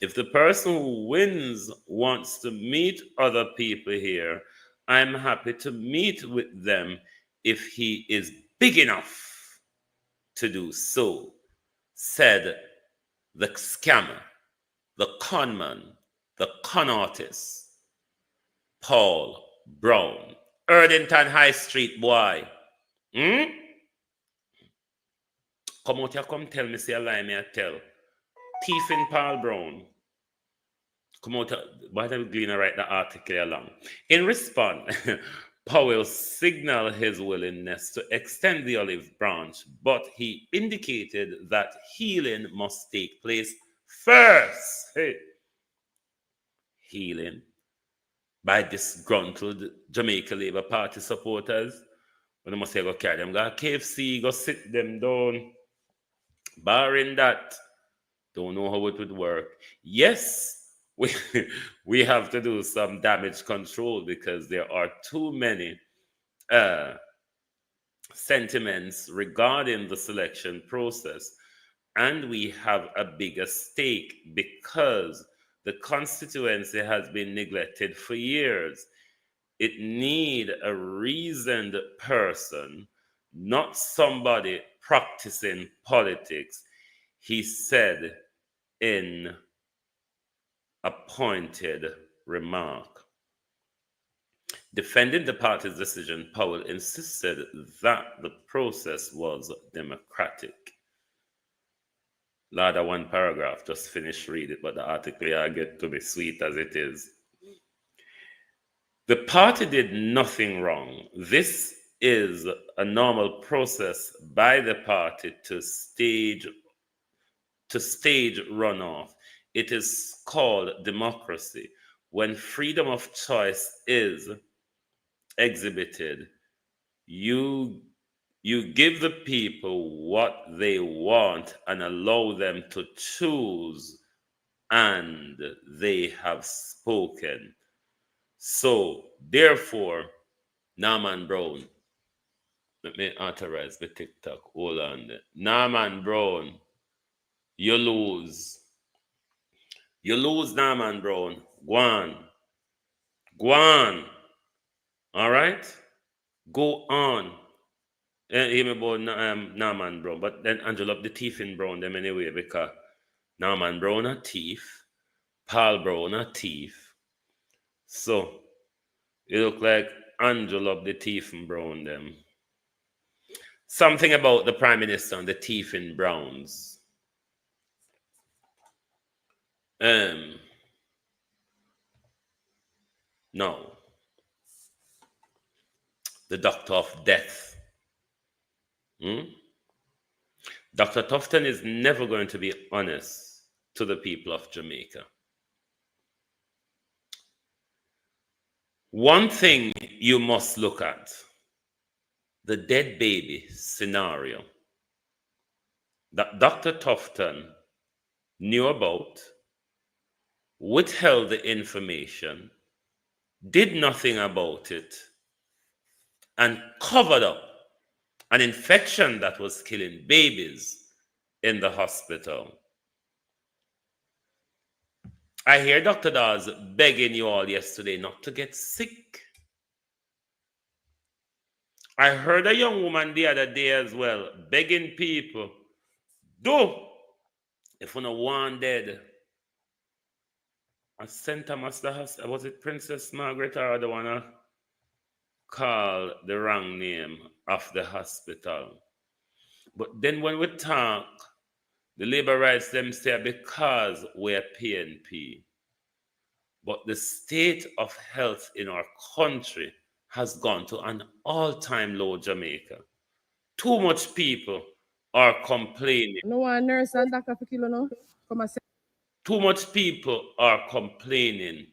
If the person who wins wants to meet other people here, I'm happy to meet with them if he is big enough to do so, said the scammer. the conman, the con artist, Paul Brown. Erdington High Street boy. Hmm? Come out here, come tell me, say a lie, me I tell. Thief in Paul Brown. Come out here, why don't we write the article along? In response, Powell signaled his willingness to extend the olive branch, but he indicated that healing must take place first. Hey. Healing by disgruntled Jamaica Labour Party supporters. When they must say, go carry them, go KFC, go sit them down. Barring that, don't know how it would work. Yes, we have to do some damage control because there are too many sentiments regarding the selection process, and we have a bigger stake because the constituency has been neglected for years. It need a reasoned person, not somebody practicing politics, he said in a pointed remark. Defending the party's decision, Powell insisted that the process was democratic. Ladder one paragraph, just finish read it, but the article I get to be sweet as it is. The party did nothing wrong. This is a normal process by the party to stage runoff. It is called democracy. When freedom of choice is exhibited, you give the people what they want and allow them to choose, and they have spoken. So, therefore, Norman Brown, let me authorize the TikTok. Hold on there. Norman Brown, you lose. You lose, Norman Brown. Go on. Go on. All right? Go on. Hear me about Norman Brown. But then Angela up the thief in Brown them anyway, because Norman Brown a thief. Paul Brown a thief. So, it look like Angela up the thief in Brown them. Something about the Prime Minister and the thief in Browns. No. The Doctor of Death. Dr. Tufton is never going to be honest to the people of Jamaica. One thing you must look at, the dead baby scenario that Dr. Tufton knew about, withheld the information, did nothing about it, and covered up an infection that was killing babies in the hospital. I hear Dr. Dawes begging you all yesterday not to get sick. I heard a young woman the other day as well begging people, if you don't want dead, at St. Thomas the hospital, was it Princess Margaret or the one call the wrong name of the hospital? But then when we talk, the labor rights them say because we're PNP. But the state of health in our country has gone to an all-time low, Jamaica. Too much people are complaining. No one nurse and doctor for kilo no. Come and say. Too much people are complaining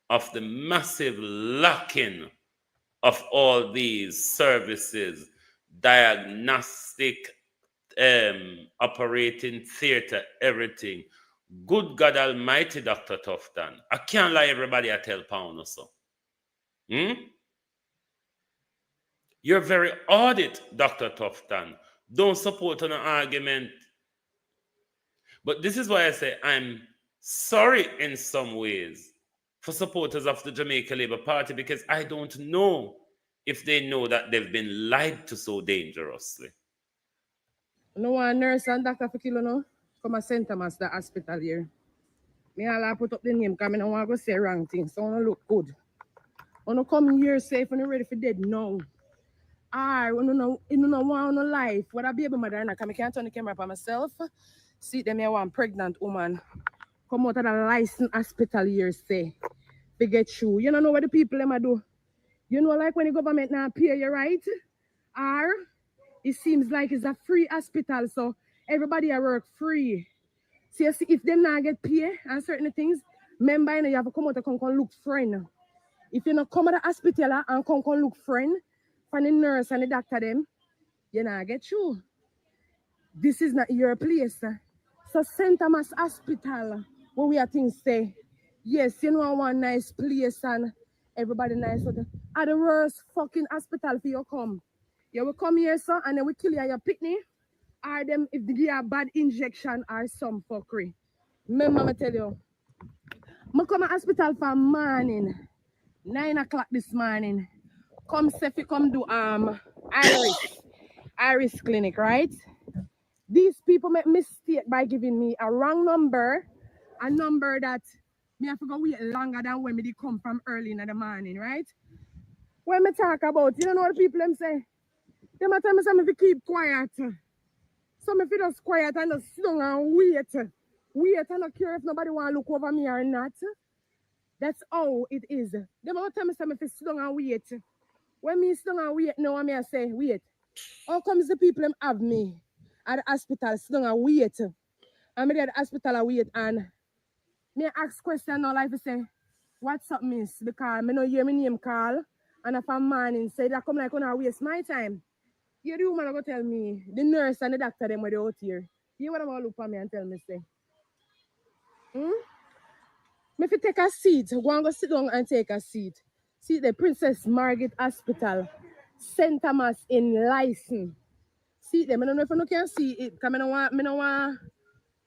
of the massive lacking of all these services, diagnostic, operating theater, everything. Good God Almighty, Dr. Tufton. I can't lie everybody I tell pound or so. You're very audit, Dr. Tufton. Don't support an argument. But this is why I say I'm sorry in some ways for supporters of the Jamaica Labour Party, because I don't know if they know that they've been lied to so dangerously. No one nurse and doctor for kilo no. Come and St. Thomas the hospital here. Me all put up the name because I don't want to say wrong things. So I look good. When I come here safe and ready for dead now. When you know want no life. What a baby mother and I can't turn the camera for myself. See them here one pregnant woman. Come out of the licensed hospital here say. They get you. You don't know what the people them do. You know like when the government now pay you right? Or it seems like it's a free hospital, so everybody I work free. So you see, if them not get paid and certain things, remember you have to come out and come look friend. If you not come to the hospital and come look friend for the nurse and the doctor them, you not get you. This is not your place. So St. Thomas Hospital, what we are things say, yes, you know one nice place and everybody nice. At the worst fucking hospital for you come. You will come here, sir, and then we kill you at your picnic. Or them if they give you a bad injection or some fuckery. Remember me tell you. I come to hospital for morning. 9 o'clock this morning. Come say if you come do Iris clinic, right? These people make mistake by giving me a wrong number, a number that me have to go wait longer than when me come from early in the morning, right? When me talk about, you know what the people them say? They might tell me something to keep quiet. So if you just quiet and just sit down and wait. Wait and not care if nobody want to look over me or not. That's how it is. They might tell me something to sit down and wait. When me sit down and wait, now I say, wait. How comes the people them have me at the hospital sit down and wait? I'm at the hospital and wait and me ask question now like I say, what's up, miss? Because I know hear my name call and if I'm morning say that come like gonna waste my time. You the woman go tell me, the nurse and the doctor them were they out here. You want to look for me and tell me say. Me if you take a seat, go and go sit down and take a seat. See the Princess Margaret Hospital, St. Thomas in Lyson. See them, I don't know if you can see it, because I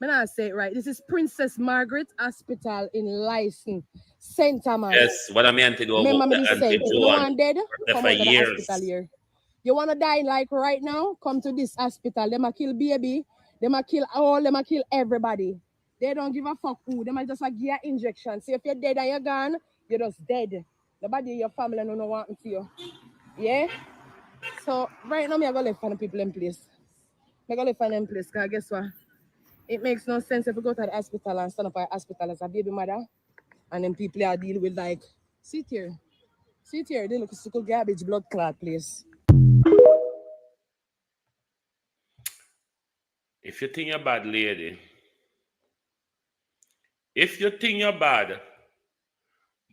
don't say it right. This is Princess Margaret Hospital in Lyson, St. Thomas. Yes, what I meant to do. Remember me this say, if you want dead, come for out of the years. hospital here. You want to die like right now, come to this hospital. They might kill baby, they might kill all, they might kill everybody. They don't give a fuck who. They might just like give you injection. So if you're dead and you're gone, you're just dead. Nobody in your family don't know what to you. Yeah? So right now, I'm going to live for the people in place. I'm going to live for them place because guess what? It makes no sense if you go to the hospital and stand up at the hospital as a baby mother and then people are dealing with like, sit here, they look like a garbage blood clot place. If you think you're bad, lady, if you think you're bad,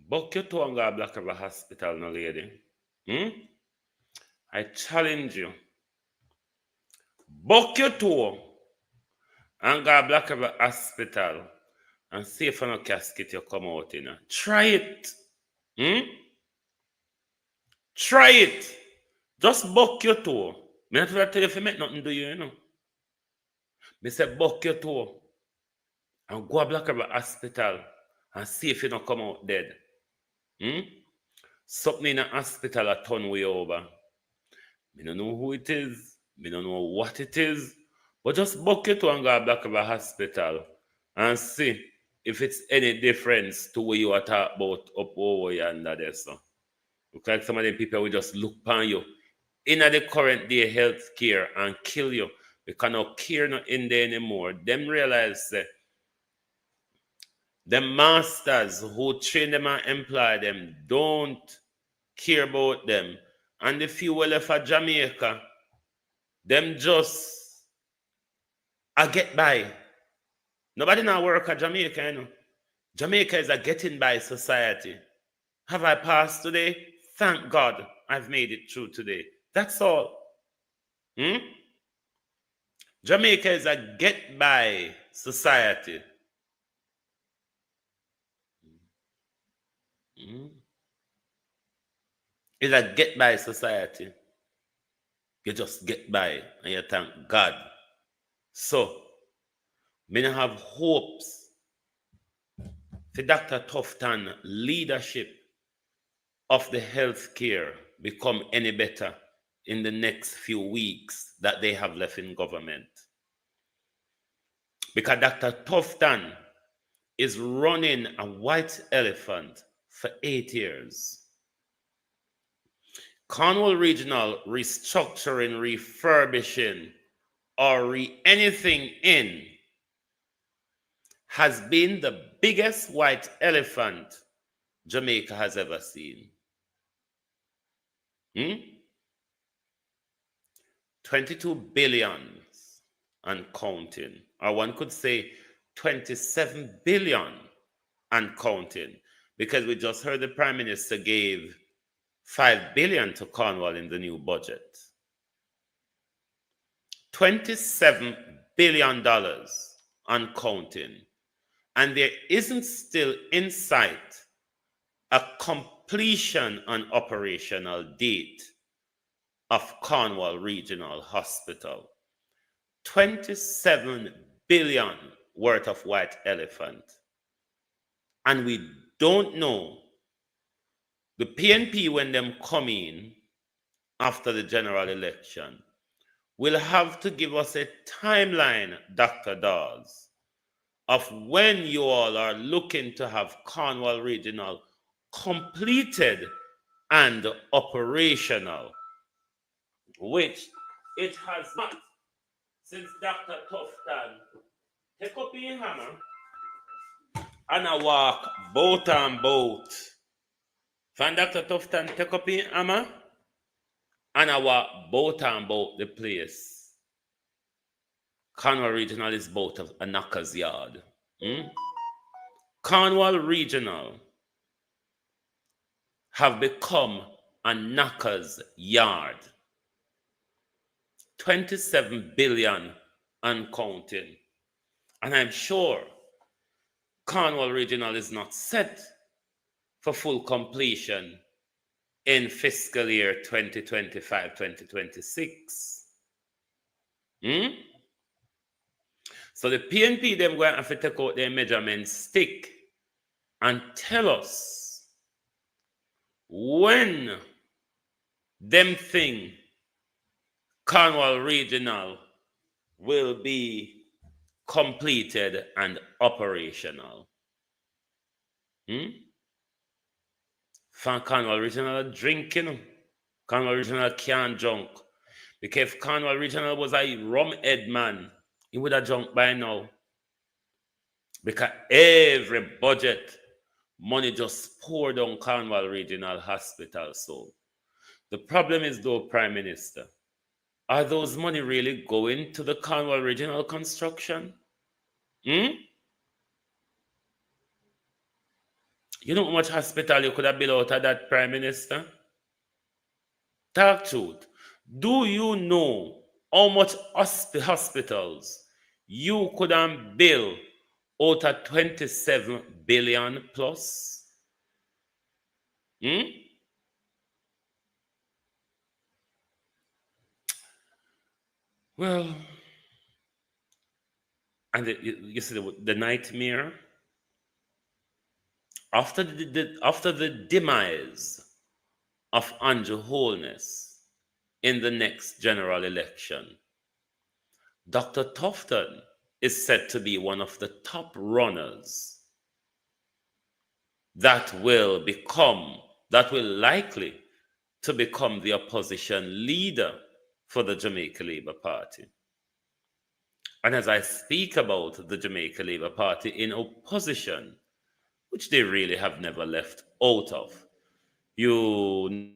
book your toe and go Black River Hospital, no lady. I challenge you. Book your toe and go Black River Hospital and see if no casket you come out in. Try it. Try it. Just book your toe. Me not tell you if you make nothing do you, you know. Me say book your toe and go to Black River Hospital and see if you don't come out dead. Something in a hospital a turn way over. Me don't know who it is. Me don't know what it is. But just book your toe and go to Black River Hospital and see if it's any difference to what you are talking about up over yonder there. So. Look like some of the people will just look upon you in the current day health care and kill you. Because no care not in there anymore. Them realize that the masters who train them and employ them don't care about them. And the few who left for Jamaica, them just get by. Nobody now work at Jamaica, you know. Jamaica is a getting by society. Have I passed today? Thank God I've made it through today. That's all. Jamaica is a get-by society. It's a get-by society. You just get by and you thank God. So, me have hopes for Dr. Tufton leadership of the healthcare become any better in the next few weeks that they have left in government. Because Dr. Tufton is running a white elephant for 8 years. Cornwall Regional restructuring, refurbishing, or anything in has been the biggest white elephant Jamaica has ever seen. 22 billion and counting, or one could say 27 billion and counting, because we just heard the Prime Minister gave 5 billion to Cornwall in the new budget. $27 billion and counting. And there isn't still in sight a completion and operational date of Cornwall Regional Hospital. 27 billion worth of white elephant. And we don't know. The PNP, when them come in after the general election, will have to give us a timeline, Dr. Dawes, of when you all are looking to have Cornwall Regional completed and operational, which it has not since Dr. Tufton take up his hammer and I walk boat and boat. From Dr. Tufton take up his hammer and I walk boat and boat the place. Cornwall Regional is boat of a knocker's yard. Cornwall Regional have become a knocker's yard. 27 billion and counting. And I'm sure Cornwall Regional is not set for full completion in fiscal year 2025-2026. So the PNP, them going to have to take out their measurement stick and tell us when them thing Cornwall Regional will be completed and operational. From Cornwall Regional drinking, Cornwall Regional can't drunk. Because if Cornwall Regional was a rum head man, he would have drunk by now. Because every budget, money just poured on Cornwall Regional Hospital. So the problem is, though, Prime Minister, are those money really going to the Cornwall Regional construction? You know how much hospital you could have built out of that, Prime Minister? Talk truth. Do you know how much hospitals you could have built out of 27 billion plus? Well, and you see the nightmare after the demise of Andrew Holness in the next general election, Dr. Tufton is said to be one of the top runners that will likely to become the opposition leader for the Jamaica Labour Party. And as I speak about the Jamaica Labour Party in opposition, which they really have never left out of, you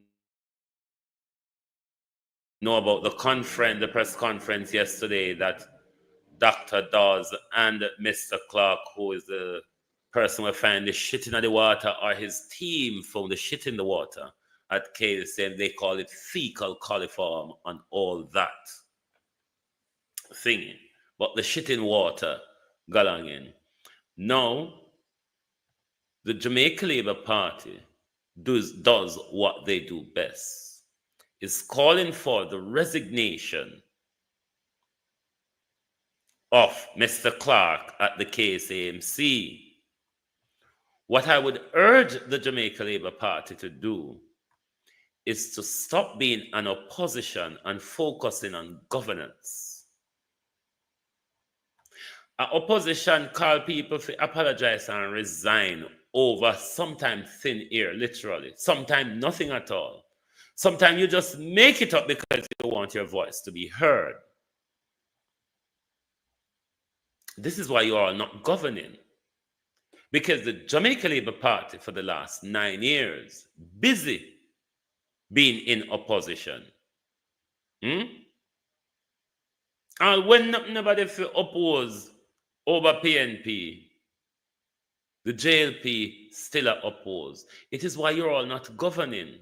know about the press conference yesterday that Dr. Dawes and Mr. Clark, who is the person who found the shit in the water, or his team found the shit in the water at KSM, they call it fecal coliform and all that thingy. But the shit in water, galang in. Now, the Jamaica Labour Party does what they do best, is calling for the resignation of Mr. Clark at the KSAMC. What I would urge the Jamaica Labour Party to do is to stop being an opposition and focusing on governance. Opposition call people to apologize and resign over sometimes thin air, literally. Sometimes nothing at all. Sometimes you just make it up because you want your voice to be heard. This is why you are not governing. Because the Jamaica Labour Party for the last 9 years, busy being in opposition. And when nobody oppose over PNP, the JLP still are opposed. It is why you're all not governing.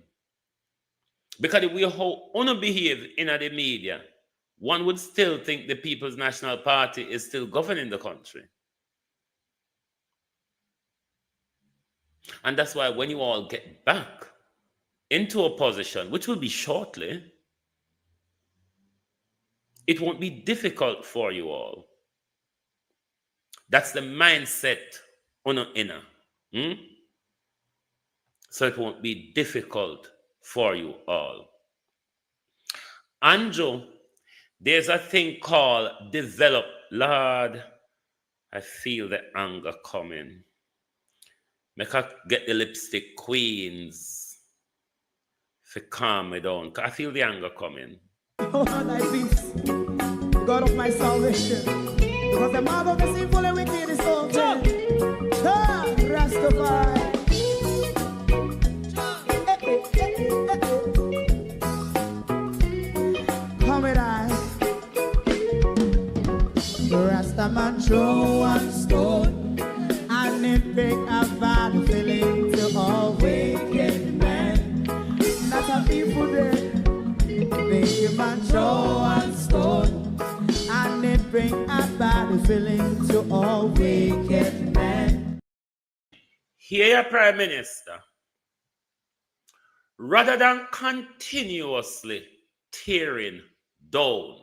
Because if we how behave in the media, one would still think the People's National Party is still governing the country. And that's why when you all get back into opposition, which will be shortly, it won't be difficult for you all. That's the mindset on the inner. So it won't be difficult for you all. Andrew, there's a thing called develop. Lord, I feel the anger coming. Make her get the lipstick queens to calm me down. I feel the anger coming. Oh, thy peace, God of my salvation. Because the mouth of the sinful and wicked is open. Rastafari. Come with I. Rastaman throw one stone and it bring a bad feeling to all wicked men. Not a people there. Make a man throw one stone and it bring a bad feeling to all wicked men. Here, Prime Minister, rather than continuously tearing down,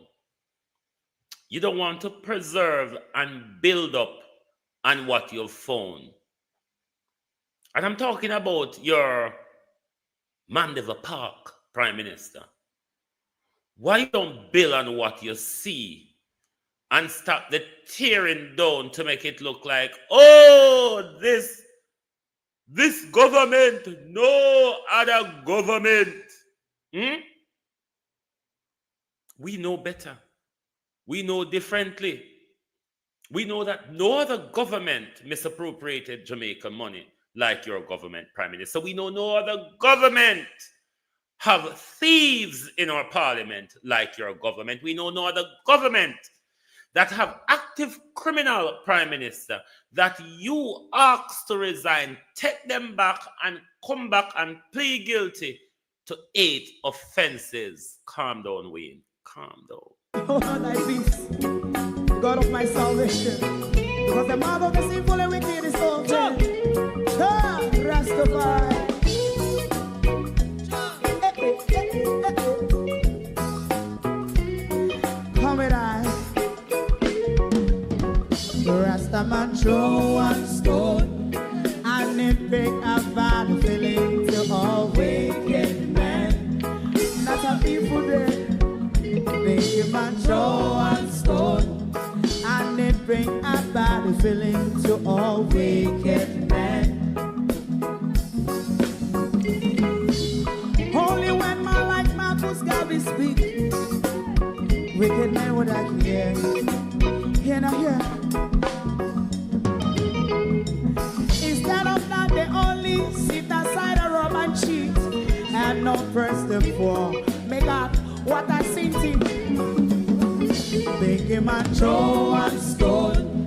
you don't want to preserve and build up on what you've found. And I'm talking about your Mandeville Park, Prime Minister. Why you don't build on what you see and stop the tearing down to make it look like, oh, this government, no other government. We know better. We know differently. We know that no other government misappropriated Jamaican money like your government, Prime Minister. We know no other government have thieves in our parliament like your government. We know no other government that have active criminal, Prime Minister, that you asked to resign, take them back and come back and plead guilty to 8 offenses. Calm down, Wayne. Calm down. Oh, thy peace, God of my salvation. Because the mouth of the sinful and wicked is open. Rastafari. Come with I. Rastaman throw one stone and it bring a bad feeling to all wicked men. Not a people there. Make a man throw one stone and it bring a bad feeling to all wicked men. Only when man like Marcus Garvey speak, wicked men would I hear. Hear now hear. Instead of that they only sit aside a rob and cheat and not press the poor. Make up what I seen to make him a throw one stone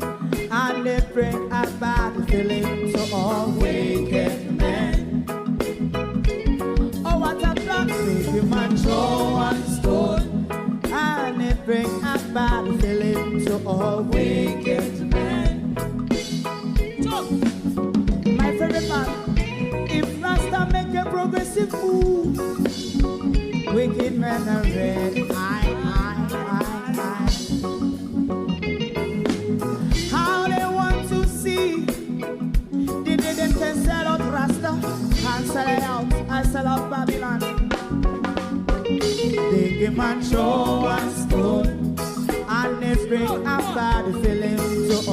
and they bring a bad feeling to all wicked men. Oh, what a plan! Make him a throw one stone and they bring a bad feeling to all wicked men. So, my favorite man, if Rasta make a progressive move, wicked men are red. How they want to see the day them can sell out Rasta and sell it out and sell out Babylon. They give man show one stone and they bring a bad feeling to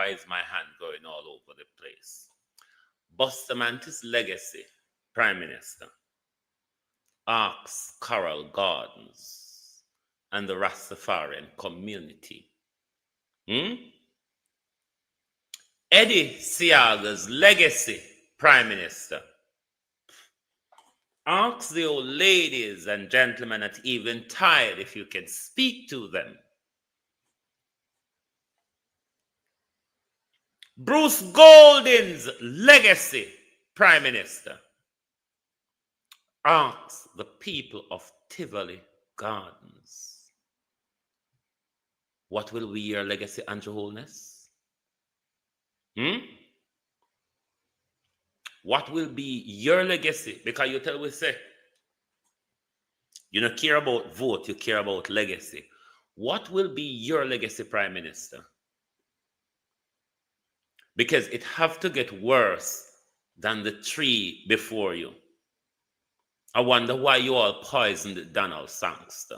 Why is my hand going all over the place? Bustamantis legacy, Prime Minister, asks Coral Gardens and the Rastafarian community. Eddie Siaga's legacy, Prime Minister, ask the old ladies and gentlemen at Eventide if you can speak to them. Bruce Golding's legacy, Prime Minister, ask the people of Tivoli Gardens. What will be your legacy, Andrew Holness? What will be your legacy? Because you tell we say, you don't care about vote, you care about legacy. What will be your legacy, Prime Minister? Because it have to get worse than the tree before you. I wonder why you all poisoned Donald Sangster.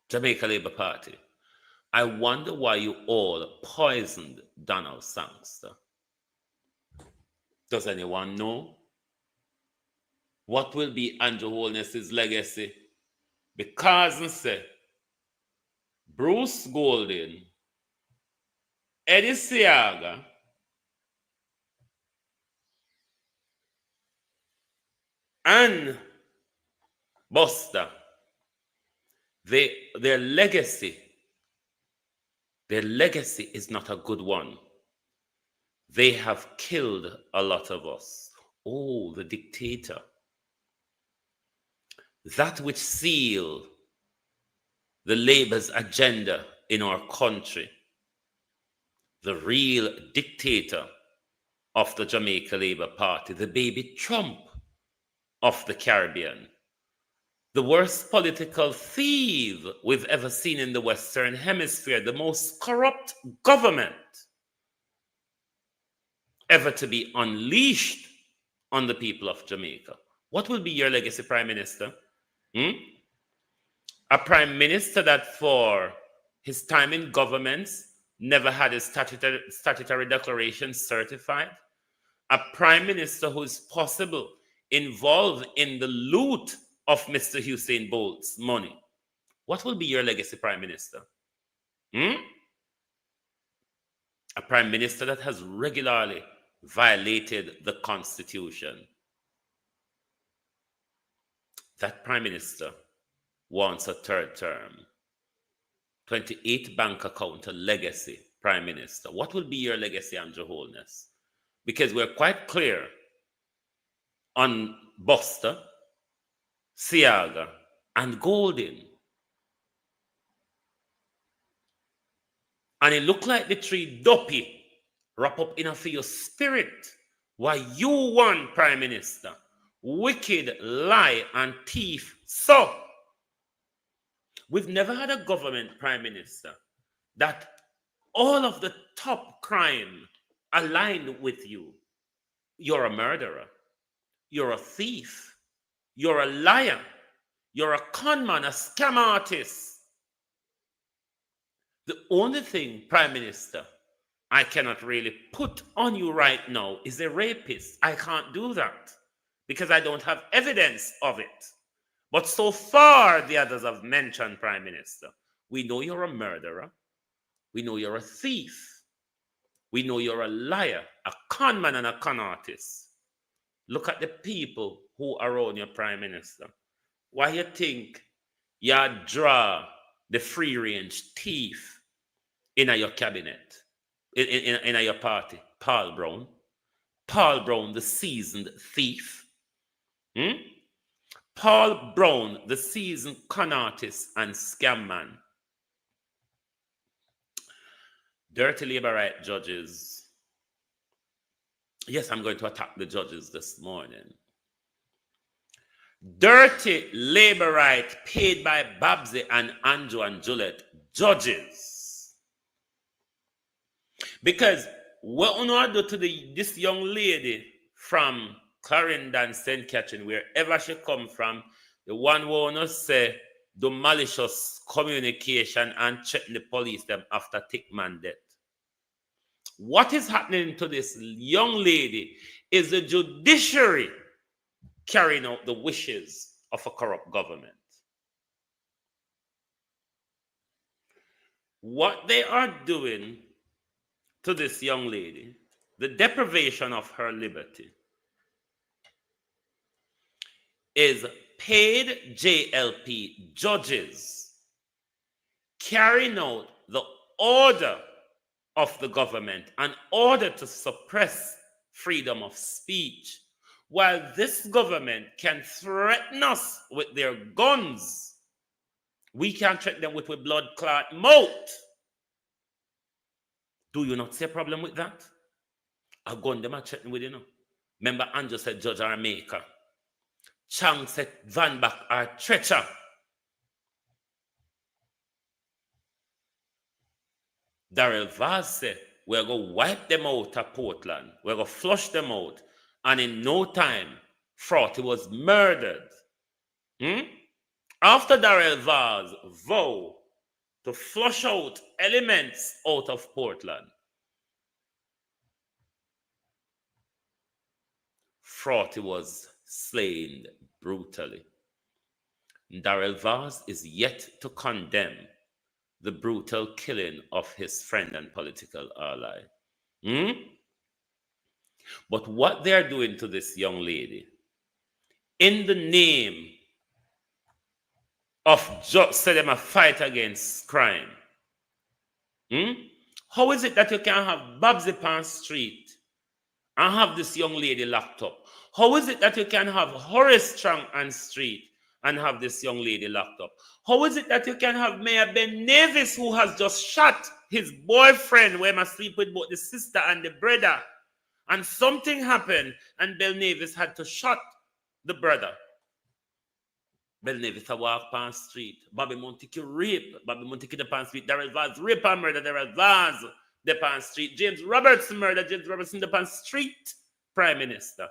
Jamaica Labour Party. I wonder why you all poisoned Donald Sangster. Does anyone know? What will be Andrew Holness's legacy? Because I say, Bruce Golding, Eddie Siaga, and Buster, their legacy is not a good one. They have killed a lot of us. Oh, the dictator. That which sealed the Labour's agenda in our country. The real dictator of the Jamaica Labour Party, the baby Trump of the Caribbean, the worst political thief we've ever seen in the Western Hemisphere, the most corrupt government ever to be unleashed on the people of Jamaica. What will be your legacy, Prime Minister? A Prime Minister that for his time in governments never had his statutory declaration certified? A Prime Minister who is possible involved in the loot of Mr. Usain Bolt's money. What will be your legacy, Prime Minister? A Prime Minister that has regularly violated the Constitution. That Prime Minister wants a third term. 28 bank account, a legacy, Prime Minister. What will be your legacy, Andrew Holness? Because we're quite clear on Buster, Siaga, and Golding. And it looked like the tree Duppy wrap up in a for your spirit. Why you want, Prime Minister? Wicked, lie, and thief. So, we've never had a government, Prime Minister, that all of the top crime aligned with you. You're a murderer. You're a thief. You're a liar. You're a con man, a scam artist. The only thing, Prime Minister, I cannot really put on you right now is a rapist. I can't do that because I don't have evidence of it. But so far, the others have mentioned, Prime Minister, we know you're a murderer. We know you're a thief. We know you're a liar, a con man and a con artist. Look at the people who are around your Prime Minister. Why you think you draw the free-range thief in your cabinet, in your party? Paul Brown. Paul Brown, the seasoned thief. Paul Brown, the seasoned con artist and scam man. Dirty labor right judges. Yes, I'm going to attack the judges this morning. Dirty labor right paid by Babsy and Andrew and Juliet judges. Because what we want to do to this young lady from Clarendon, St. Catherine, wherever she come from, the one who want to say do malicious communication and threaten the police them after Tickman death. What is happening to this young lady is the judiciary carrying out the wishes of a corrupt government. What they are doing to this young lady, the deprivation of her liberty, is paid JLP judges carrying out the order of the government in order to suppress freedom of speech, while this government can threaten us with their guns. We can threaten them with blood clot mouth. Do you not see a problem with that? A gun them are threatening with, you know. Remember, Andrew said judge are a maker. Chang said Van Back are treacher. Darrell Vaz said, we're going to wipe them out of Portland. We're going to flush them out. And in no time, Frotty was murdered. After Darrell Vaz vowed to flush out elements out of Portland, Frotty was slain brutally. Darrell Vaz is yet to condemn the brutal killing of his friend and political ally. But what they're doing to this young lady, in the name of say them a fight against crime, how is it that you can have Babsy Pan Street and have this young lady locked up? How is it that you can have Horace Strong and Street and have this young lady locked up? How is it that you can have Mayor Ben Nevis, who has just shot his boyfriend, where he sleep with both the sister and the brother, and something happened and Ben Nevis had to shot the brother? Ben Nevis a walk pan street. Bobby Montague rape. Bobby Montague the pan street. Darrell Vaz rape and murder. Darrell Vaz the pan street. James Robertson murder. James Robertson the pan street. Prime Minister.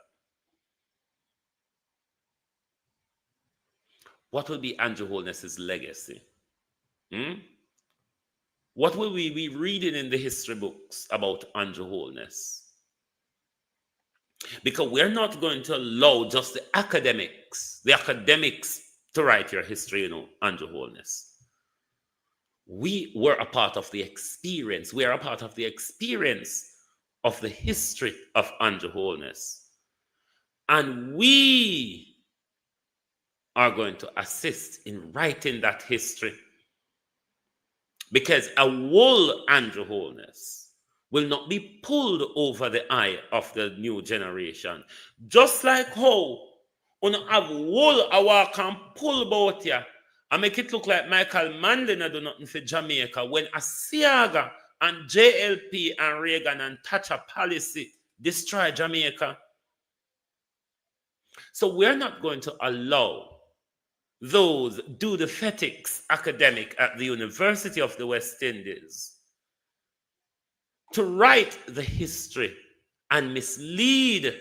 What will be Andrew Holness's legacy? What will we be reading in the history books about Andrew Holness? Because we're not going to allow just the academics to write your history, you know, Andrew Holness. We were a part of the experience. We are a part of the experience of the history of Andrew Holness. And we are going to assist in writing that history. Because a whole Andrew Holness will not be pulled over the eye of the new generation. Just like how you have whole a walk and pull about you and make it look like Michael Manley not do nothing for Jamaica when Asiaga and JLP and Reagan and Thatcher policy destroy Jamaica. So we're not going to allow those do the fetics academic at the University of the West Indies to write the history and mislead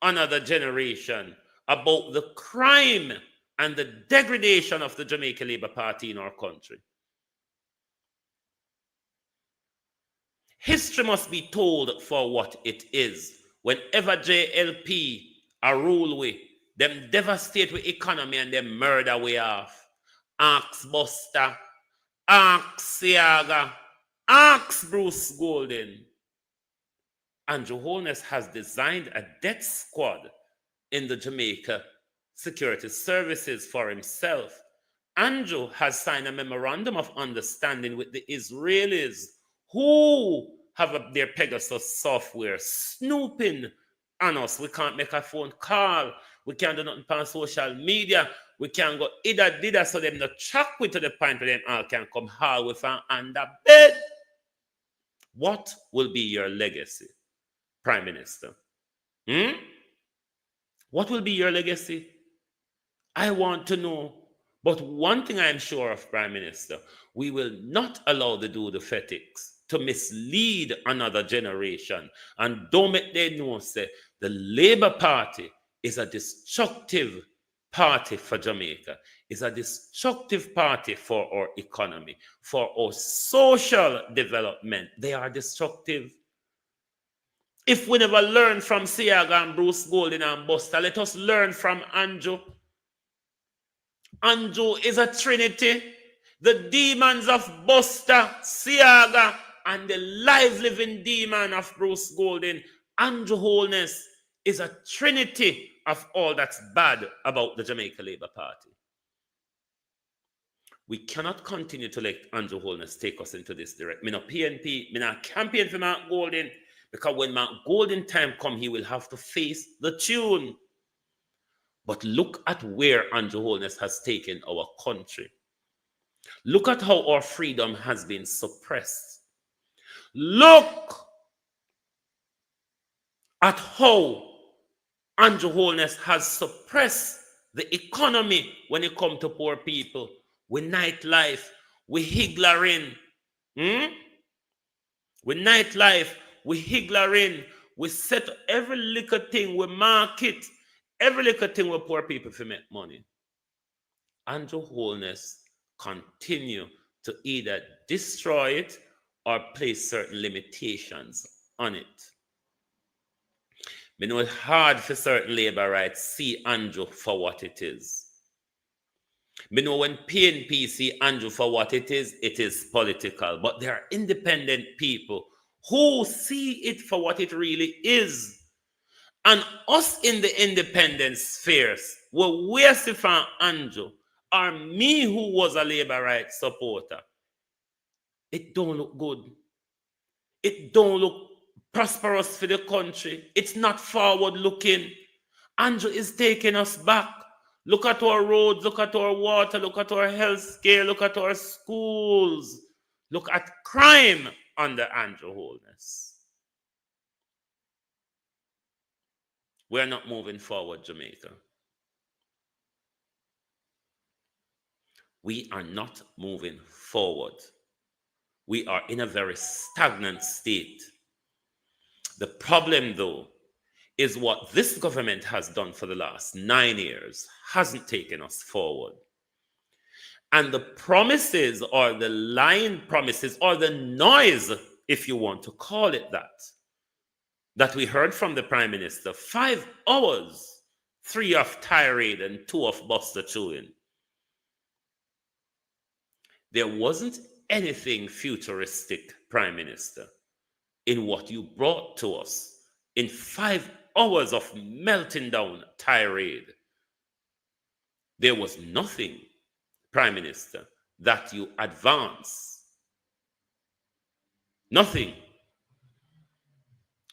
another generation about the crime and the degradation of the Jamaica Labour Party in our country. History must be told for what it is. Whenever JLP are rule with, them devastate with economy and them murder way off. Ask Buster, ask Siaga, ask Bruce Golden. Andrew Holness has designed a death squad in the Jamaica Security Services for himself. Andrew has signed a memorandum of understanding with the Israelis who have their Pegasus software snooping on us. We can't make a phone call. We can't do nothing on social media. We can't go either so them not track we to the point where them all can come haul with an under bed. What will be your legacy, Prime Minister? What will be your legacy? I want to know. But one thing I am sure of, Prime Minister, we will not allow the do the fetics to mislead another generation. And don't make them know, say, the Labour Party is a destructive party for Jamaica. is a destructive party for our economy, for our social development. They are destructive. If we never learn from Siaga and Bruce Golding and Buster, let us learn from Andrew. Andrew is a trinity. The demons of Buster, Siaga, and the live living demon of Bruce Golding, Andrew Holness, is a trinity of all that's bad about the Jamaica Labour Party. We cannot continue to let Andrew Holness take us into this direction. Me no PNP, me not campaign for Mark Golding, because when Mark Golding time come, he will have to face the tune. But look at where Andrew Holness has taken our country. Look at how our freedom has been suppressed. Look at how Andrew Holness has suppressed the economy when it comes to poor people. With nightlife, with higgling. With nightlife, we higgling. We set every little thing, we market every little thing where poor people for make money. Andrew Holness continue to either destroy it or place certain limitations on it. We know it's hard for certain labor rights see Andrew for what it is. We know when PNP see Andrew for what it is political. But there are independent people who see it for what it really is. And us in the independent spheres, we see from Andrew, or me who was a labor rights supporter, it don't look good. It don't look prosperous for the country. It's not forward looking. Andrew is taking us back. Look at our roads, look at our water, look at our health care, look at our schools. Look at crime under Andrew Holness. We're not moving forward, Jamaica. We are not moving forward. We are in a very stagnant state. The problem, though, is what this government has done for the last 9 years hasn't taken us forward. And the promises, or the lying promises, or the noise, if you want to call it that we heard from the Prime Minister, 5 hours, 3 of tirade and 2 of Buster chewing. There wasn't anything futuristic, Prime Minister, in what you brought to us in 5 hours of melting down tirade. There was nothing, Prime Minister, that you advance. Nothing.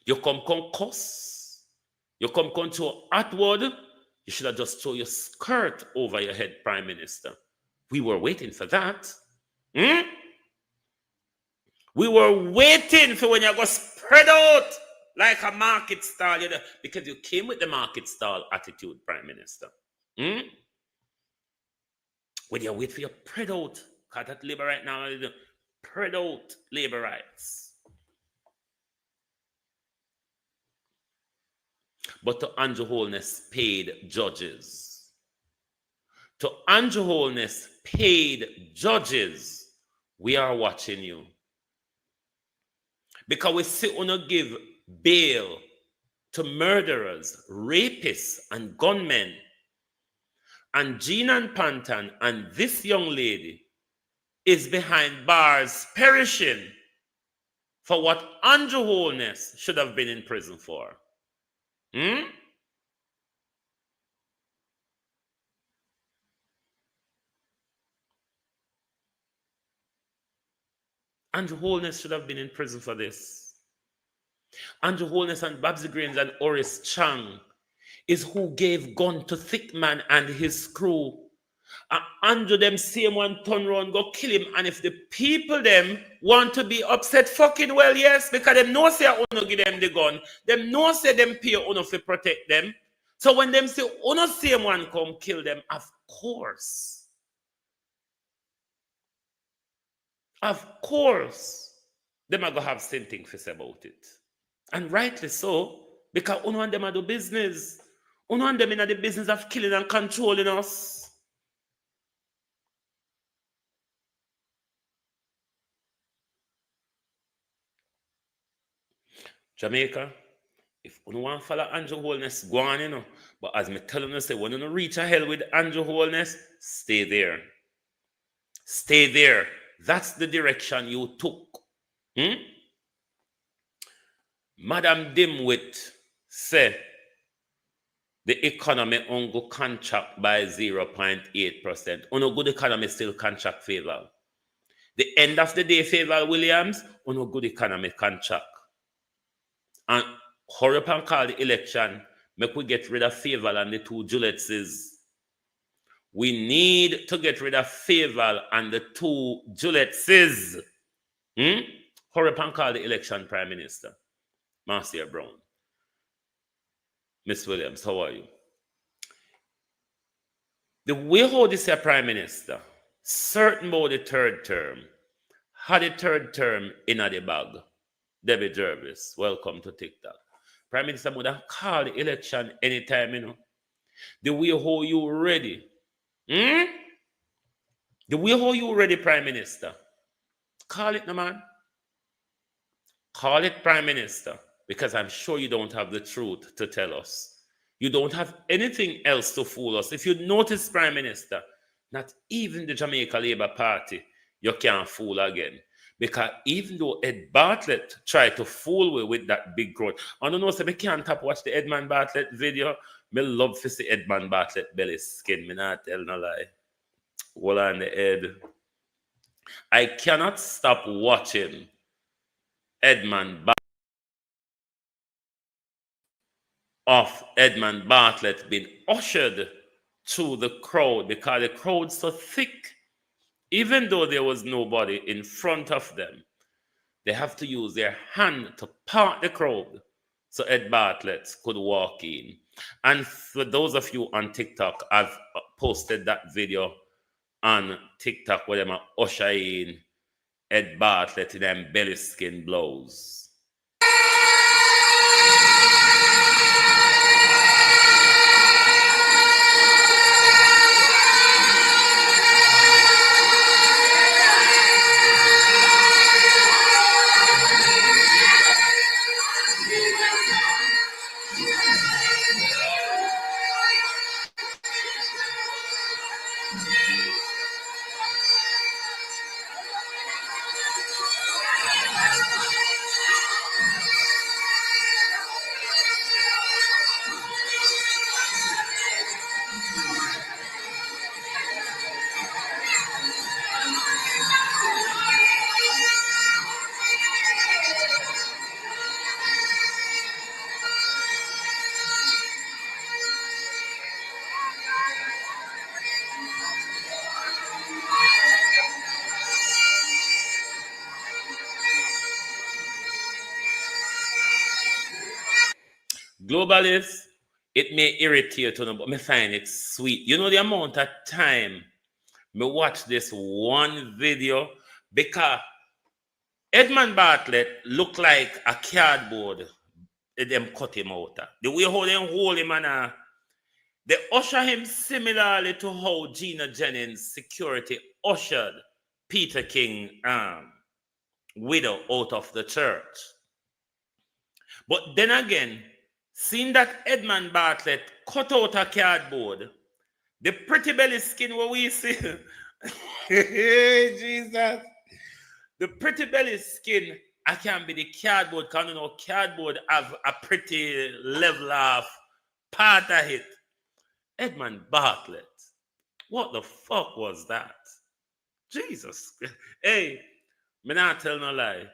You come cuss. You come to outward. You should have just thrown your skirt over your head, Prime Minister. We were waiting for that. We were waiting for when you go spread out like a market stall, because you came with the market stall attitude, Prime Minister. When you wait for your spread out, because that labor right now, spread out labor rights. But to Andrew Holness paid judges. To Andrew Holness paid judges. We are watching you. Because we see you give bail to murderers, rapists, and gunmen. And Jean and Pantan and this young lady is behind bars perishing for what Andrew Holness should have been in prison for. Andrew Holness should have been in prison for this. Andrew Holness and Babsy Grains and Oris Chang is who gave gun to Thickman and his crew. And Andrew them same one turn around, go kill him. And if the people them want to be upset, fucking well, yes, because them know say Uno give them the gun. Them know say them pay Uno to protect them. So when them say Uno same one come kill them, of course, them are going to have something to say about it. And rightly so, because Uno and them are do business. Uno and them in the business of killing and controlling us. Jamaica, if you want to follow Andrew Holness, go on, you know. But as me tell you, say, when you reach a hell with Andrew Holness, stay there. Stay there. That's the direction you took. Madam Dimwit said the economy only contract by 0.8%. On a good economy still contract favor. The end of the day favor Williams, on a good economy contract. And hurry up and call the election. Make we get rid of Favor and the two Julietses. We need to get rid of Favor and the two Julietses. Hurry up and call the election, Prime Minister. Marcia Brown. Miss Williams, how are you? The way how this is Prime Minister, certain about the third term, had the third term in the bag. Debbie Jervis, welcome to TikTok. Prime Minister would have called the election anytime, you know. The way how you ready. The way how you ready, Prime Minister. Call it, no man. Call it, Prime Minister. Because I'm sure you don't have the truth to tell us. You don't have anything else to fool us. If you notice, Prime Minister, not even the Jamaica Labour Party, you can't fool again. Because even though Ed Bartlett tried to fool me with that big growth, I don't know, so I can't tap watch the Edmund Bartlett video. I love to see Edmund Bartlett belly skin. Me not tell no lie. Hold on the head. I cannot stop watching Edmund Bartlett being ushered through the crowd because the crowd's so thick. Even though there was nobody in front of them, they have to use their hand to part the crowd so Ed Bartlett could walk in. And for those of you on TikTok, I've posted that video on TikTok where they are usher in Ed Bartlett in them belly skin blows. Globalists, it may irritate you, but I find it sweet. You know the amount of time me watch this one video because Edmund Bartlett look like a cardboard. Them cut him out. The way how them hold him and they usher him similarly to how Gina Jennings security ushered Peter King widow out of the church. But then again, seeing that Edmund Bartlett cut out a cardboard, the pretty belly skin what we see, Jesus, the pretty belly skin, I can be the cardboard, because you know cardboard have a pretty level of part of it. Edmund Bartlett, what the fuck was that? Jesus. Hey, me not tell no lie.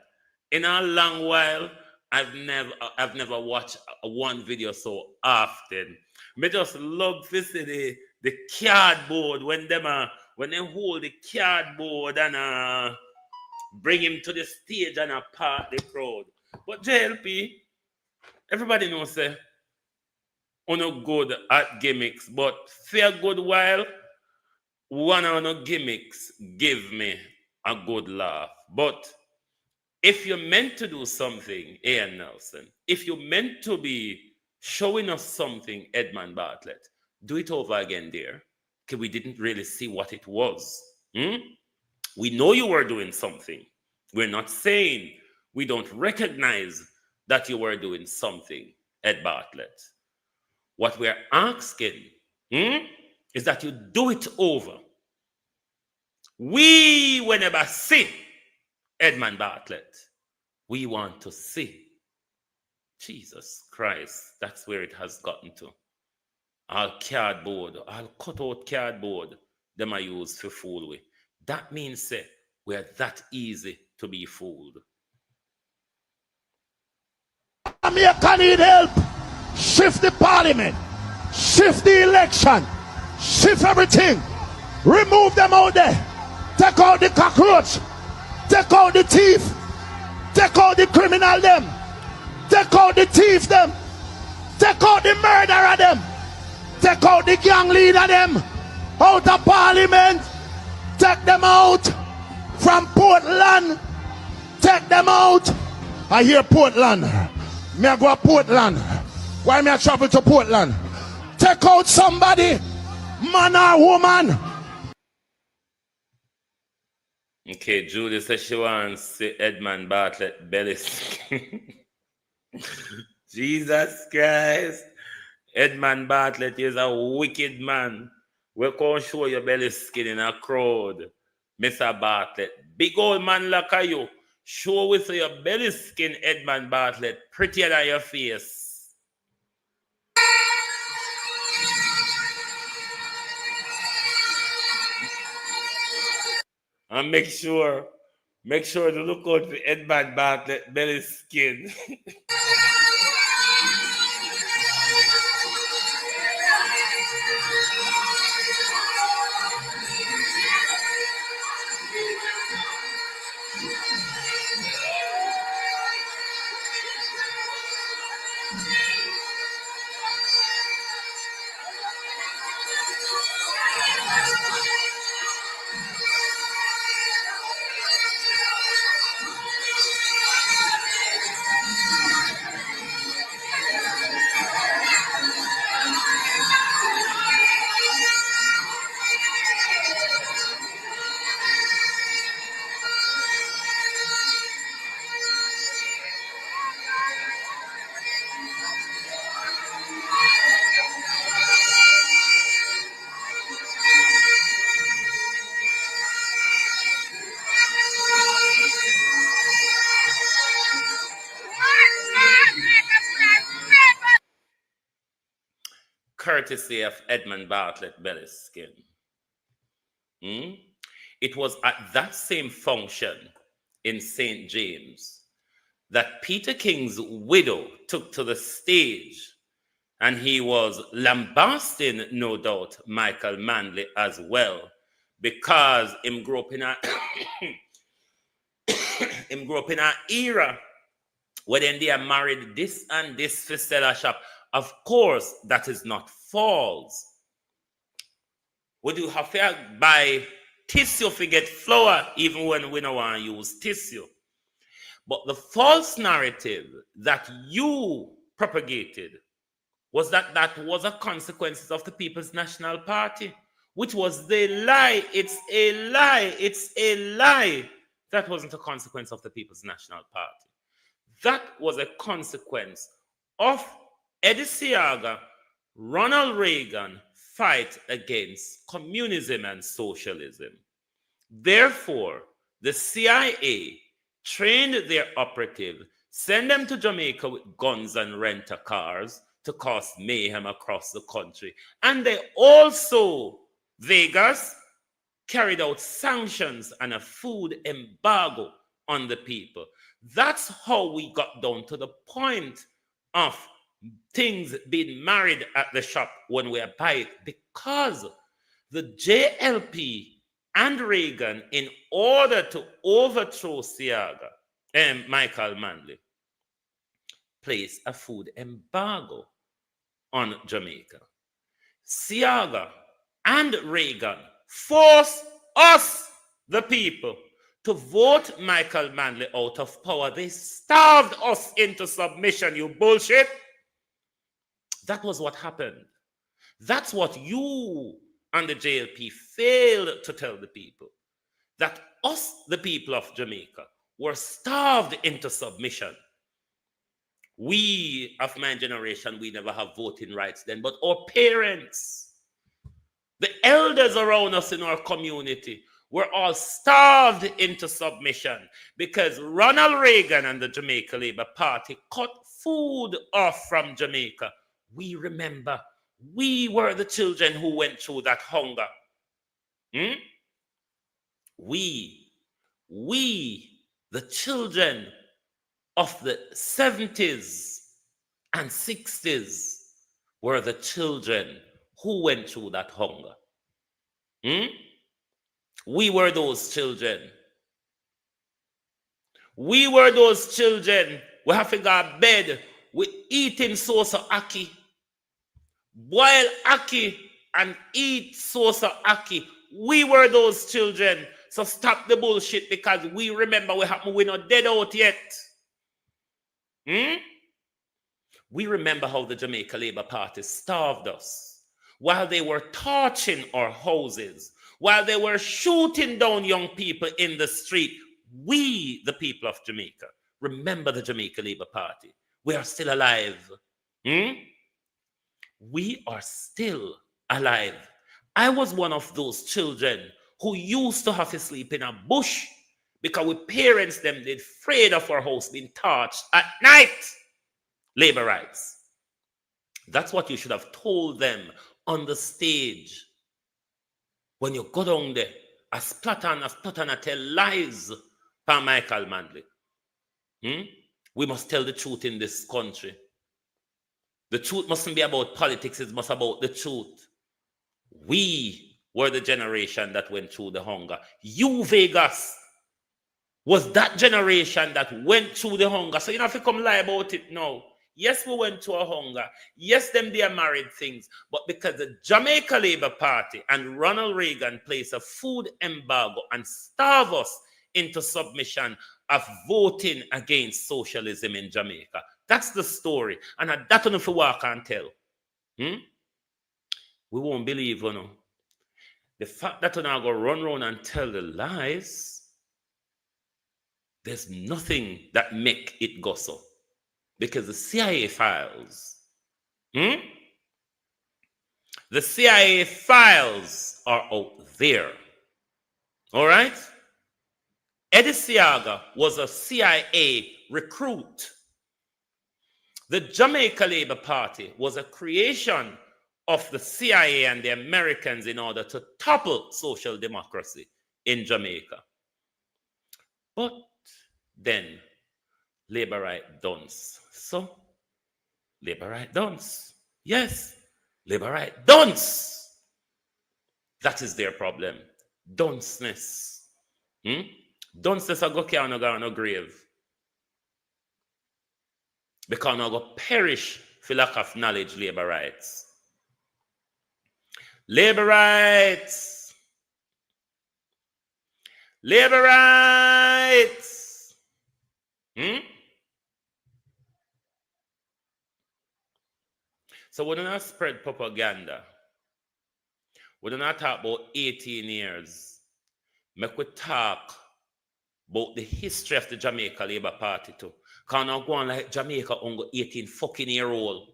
In a long while, I've never watched one video so often. Me just love to see the cardboard when they hold the cardboard and bring him to the stage and part the crowd. But JLP, everybody knows say on a good at gimmicks, but for a good while, one of the gimmicks give me a good laugh. But if you're meant to do something, Ian Nelson, if you're meant to be showing us something, Edmund Bartlett, do it over again, dear. Because we didn't really see what it was. We know you were doing something. We're not saying we don't recognize that you were doing something, Ed Bartlett. What we're asking is that you do it over. We will never see Edmund Bartlett. We want to see. Jesus Christ, that's where it has gotten to. All cardboard, all cut out cardboard, them are used for fool with. That means, say, we're that easy to be fooled. America need help. Shift the parliament. Shift the election. Shift everything. Remove them out there. Take out the cockroach. Take out the thief. Take out the criminal them. Take out the thief them. Take out the murderer them. Take out the gang leader them. Out of parliament. Take them out from Portland. Take them out. I hear Portland. Me I go to Portland. Why me I travel to Portland? Take out somebody, man or woman. Okay, Julie says she wants to see Edmund Bartlett belly skin. Jesus Christ. Edmund Bartlett is a wicked man. We can't show your belly skin in a crowd. Mr. Bartlett. Big old man like you. Show with your belly skin, Edmund Bartlett. Prettier than your face. And make sure to look out for Edmund Bartlett belly skin. Courtesy of Edmund Bartlett belly skin. It was at that same function in St. James that Peter King's widow took to the stage, and he was lambasting, no doubt, Michael Manley as well, because him grew up in a era where then they are married this and this for seller shop. Of course, that is not false. Would you have to buy tissue to get flour even when we don't want to use tissue? But the false narrative that you propagated was that was a consequence of the People's National Party, which was the lie. It's a lie. It's a lie. That wasn't a consequence of the People's National Party. That was a consequence of Eddie Seaga, Ronald Reagan fight against communism and socialism. Therefore, the CIA trained their operative, sent them to Jamaica with guns and renter cars to cause mayhem across the country. And they also, Vegas, carried out sanctions and a food embargo on the people. That's how we got down to the point of things being married at the shop when we buy it, because the JLP and Reagan, in order to overthrow Seaga and Michael Manley, placed a food embargo on Jamaica. Seaga and Reagan forced us, the people, to vote Michael Manley out of power. They starved us into submission, you bullshit. That was what happened. That's what you and the JLP failed to tell the people. That us, the people of Jamaica, were starved into submission. We of my generation, we never have voting rights then, but our parents, the elders around us in our community, were all starved into submission because Ronald Reagan and the Jamaica Labour Party cut food off from Jamaica. We remember, we were the children who went through that hunger. We, the children of the 70s and 60s, were the children who went through that hunger. We were those children. We were those children. We have to go to bed with eating sauce of ackee. Boil ackee and eat sauce of ackee. We were those children. So stop the bullshit, because we remember we're not dead out yet. We remember how the Jamaica Labour Party starved us while they were torching our houses, while they were shooting down young people in the street. We, the people of Jamaica, remember the Jamaica Labour Party. We are still alive. We are still alive. I was one of those children who used to have to sleep in a bush because we parents them did afraid of our house being torched at night. Labor rights. That's what you should have told them on the stage. When you go down there, a splatter and tell lies for Michael Manley. We must tell the truth in this country. The truth mustn't be about politics, it must be about the truth. We were the generation that went through the hunger. You, Vegas, was that generation that went through the hunger. So you don't have to come lie about it now. Yes, we went through a hunger. Yes, them they are married things. But because the Jamaica Labour Party and Ronald Reagan placed a food embargo and starved us into submission of voting against socialism in Jamaica. That's the story. And that's not if we walk and tell. We won't believe, you know. The fact that we're not going to run around and tell the lies, there's nothing that make it go so. Because the CIA files, the CIA files are out there. All right? Eddie Seaga was a CIA recruit. The Jamaica Labour Party was a creation of the CIA and the Americans in order to topple social democracy in Jamaica. But then, labor right dunce. So, labor right dunce. Yes, labor right dunce. That is their problem. Dunceness. Dunceness a go carry on a grave. Because I go perish for lack of knowledge, labor rights. Labor rights. Labor rights. So we do not spread propaganda. We do not talk about 18 years. Make we talk about the history of the Jamaica Labour Party too. Because now go on like Jamaica only 18 fucking year old.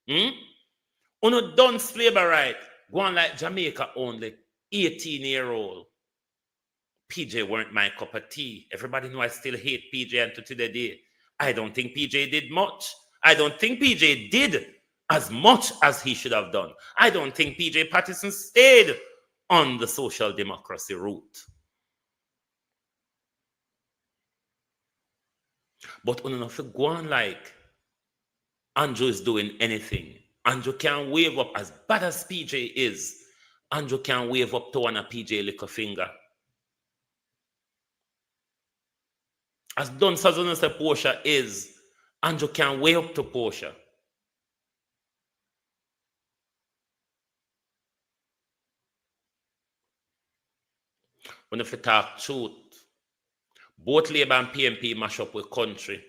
Uno done labor right. Go on like Jamaica only 18 year old. PJ weren't my cup of tea. Everybody know I still hate PJ until today. I don't think PJ did much. I don't think PJ did as much as he should have done. I don't think PJ Patterson stayed on the social democracy route. But when enough go on like Andrew is doing anything. Andrew can wave up as bad as PJ is. Andrew can wave up to one of PJ little finger. As dunce as Portia is, Andrew can wave up to Portia. When if you talk truth, both Labour and PNP mash up with country.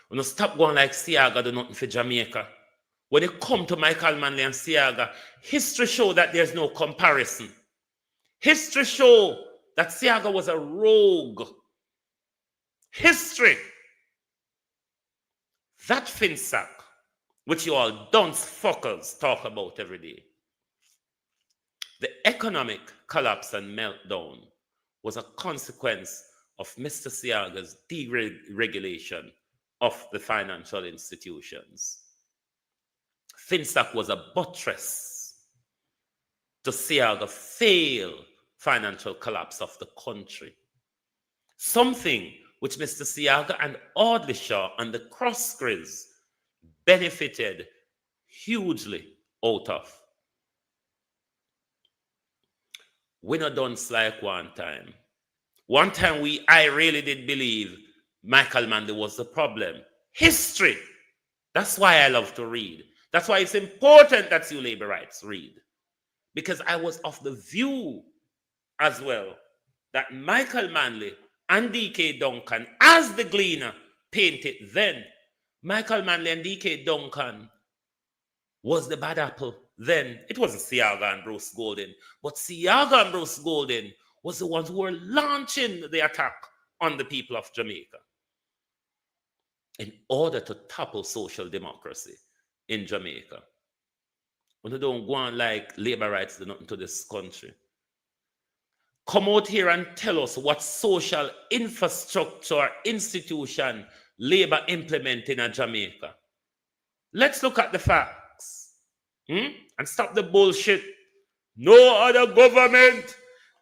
When you stop going like Seaga do nothing for Jamaica. When it come to Michael Manley and Seaga, history show that there's no comparison. History show that Seaga was a rogue. History. That FinSac, which you all dunce fuckers talk about every day, the economic collapse and meltdown was a consequence of Mr. Siaga's deregulation of the financial institutions. FinSac was a buttress to Siaga's failed financial collapse of the country. Something which Mr. Siaga and Audley Shaw and the Crossgriz benefited hugely out of. We not done like one time. One time I really did believe Michael Manley was the problem. History. That's why I love to read. That's why it's important that you labor rights read. Because I was of the view as well that Michael Manley and D.K. Duncan, as the Gleaner painted then, Michael Manley and D.K. Duncan was the bad apple then. It wasn't Siaga and Bruce Golding, but Siaga and Bruce Golding was the ones who were launching the attack on the people of Jamaica in order to topple social democracy in Jamaica. When you don't go on like labor rights do nothing to this country. Come out here and tell us what social infrastructure or institution labor implement in Jamaica. Let's look at the facts and stop the bullshit. No other government.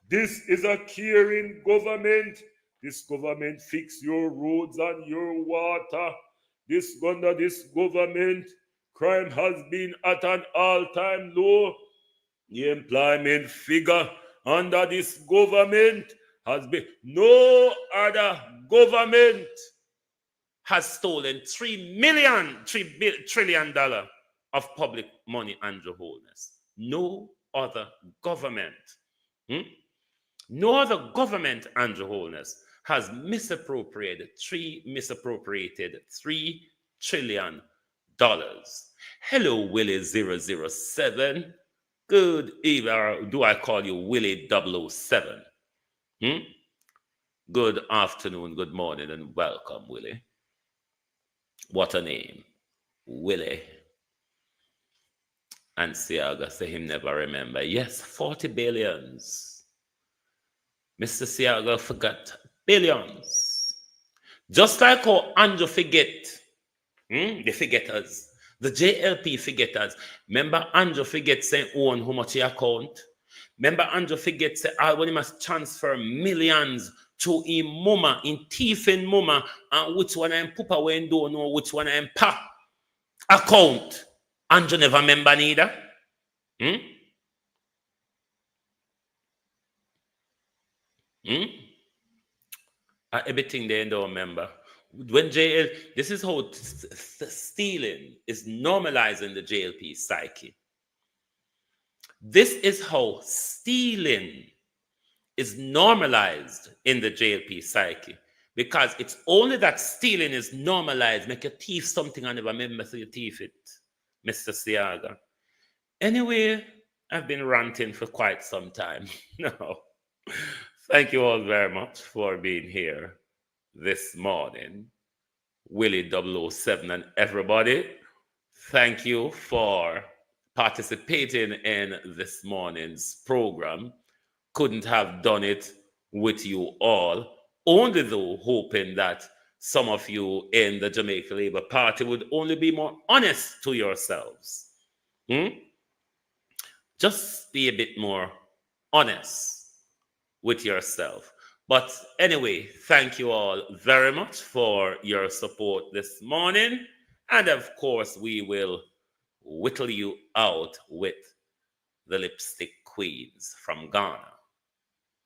This is a caring government. This government fix your roads and your water. Under this government, crime has been at an all-time low. The employment figure under this government has been, no other government has stolen $3 trillion of public money, Andrew Holness. No other government. No other government, Andrew Holness, has misappropriated $3 trillion. Hello, Willie 007. Good evening, or do I call you Willie 007? Good afternoon, good morning, and welcome, Willie. What a name, Willie. And Siaga say him never remember. Yes, 40 billions. Mr. Siaga forgot billions. Just like how Andrew forget, they forget us. The JLP forget us. Remember Andrew forget saying own how much he account? Remember Andrew forget say when he must transfer millions to him mama, in thief in mama, and which one I'm papa when don't know which one I'm pa account. Andrew never remember neither. Everything they don't remember. When JL, this is how stealing is normalizing the JLP psyche. This is how stealing is normalized in the JLP psyche. Because it's only that stealing is normalized, make a thief something and never remember so you thief it, Mr. Siaga. Anyway, I've been ranting for quite some time. No. Thank you all very much for being here this morning. Willie 007 and everybody, thank you for participating in this morning's program. Couldn't have done it with you all, only though hoping that some of you in the Jamaica Labour Party would only be more honest to yourselves. Just be a bit more honest with yourself. But anyway, thank you all very much for your support this morning. And of course, we will whittle you out with the Lipstick Queens from Ghana.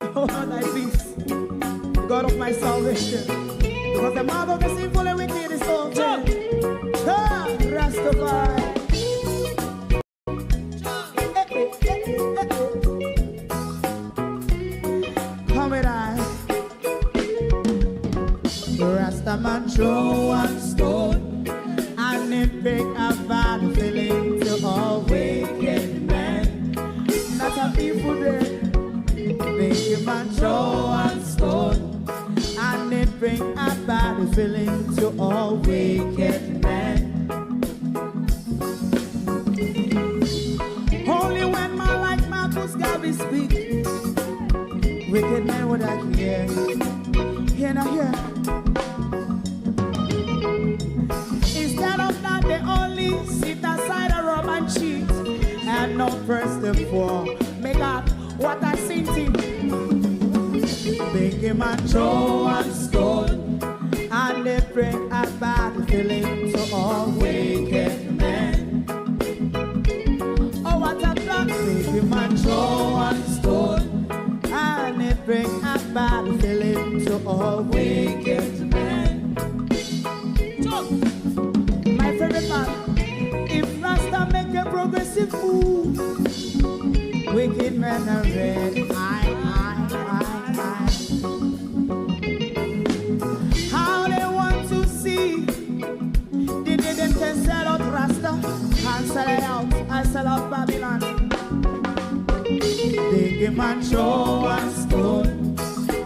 Oh, thy peace, the God of my salvation. Because the mouth of the sinful and wicked is open. Rastafari. Man throw one stone and it break a bad feeling to all wicked men. Not a people there. Make a man throw one stone and it bring a bad feeling to all wicked men. Wicked men would I hear. Hear now hear. Instead of that, they only sit aside a rob and cheat. And not first and for. Make up what I seen to. Big him and throw and stone. And they bring a bad feeling to all wicked men. Oh, what a black baby man, throw and stone. And it bring a bad feeling to all wicked men. So, my favorite man, if Rasta make a progressive move, wicked men are red. How they want to see the day them can sell out Rasta and sell it out and sell out Babylon. They give man show and stone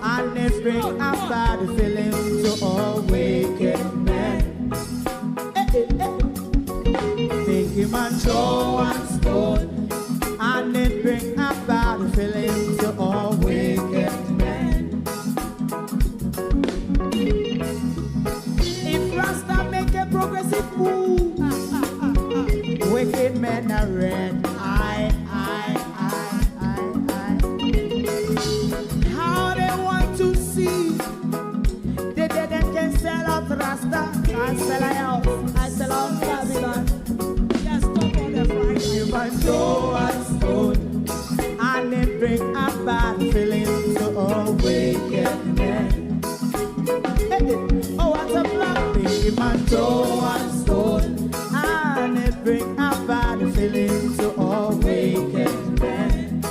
and they bring a bad feeling to all wicked men. They give man show and stone and they bring a bad feeling to all wicked men. If Rasta make a progressive move, wicked men are red. How they want to see the dead can sell out Rasta and sell out. I sell out Babylon. Just stop on the Friday. You might go and stone and they bring a bad feeling to all wicked men. Oh, what a black baby man, go and stone and they bring a bad feeling to all wicked men.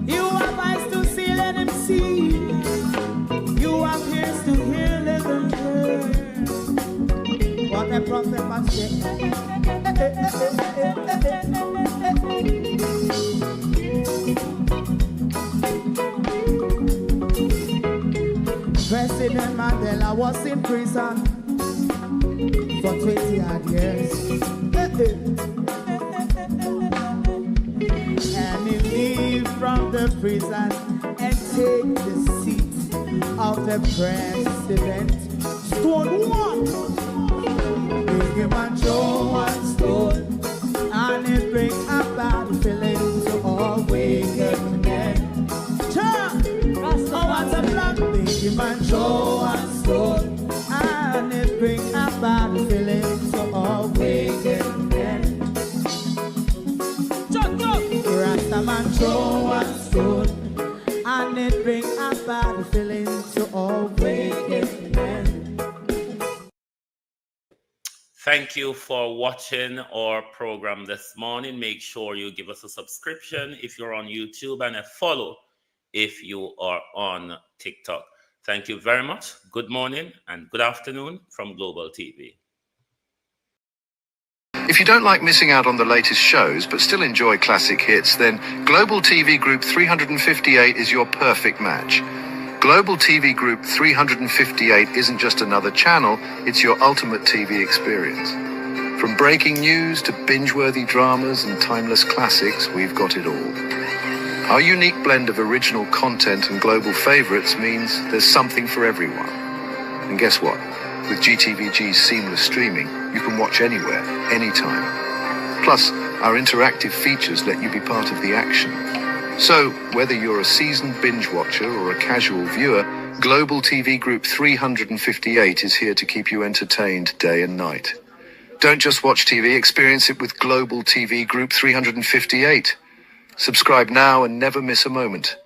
You have eyes to see, let them see. You have ears to hear, let them hear. What a prophet must say. President Mandela was in prison for 20 odd years. And he leave from the prison and take the seat of the president. Stone one. Big him and throw and stone. And it bring a bad feeling to all wicked men. Oh, what a black big him and throw and stone. And it bring a bad feeling to all wicked men. Rasta man throw and stone. And it bring a bad feeling to all wicked men. Thank you for watching our program this morning. Make sure you give us a subscription if you're on YouTube and a follow if you are on TikTok. Thank you very much. Good morning and good afternoon from Global TV. If you don't like missing out on the latest shows but still enjoy classic hits, then Global TV Group 358 is your perfect match. Global TV Group 358 isn't just another channel, it's your ultimate TV experience. From breaking news to binge-worthy dramas and timeless classics, we've got it all. Our unique blend of original content and global favorites means there's something for everyone. And guess what? With GTVG's seamless streaming, you can watch anywhere, anytime. Plus, our interactive features let you be part of the action. So, whether you're a seasoned binge watcher or a casual viewer, Global TV Group 358 is here to keep you entertained day and night. Don't just watch TV, experience it with Global TV Group 358. Subscribe now and never miss a moment.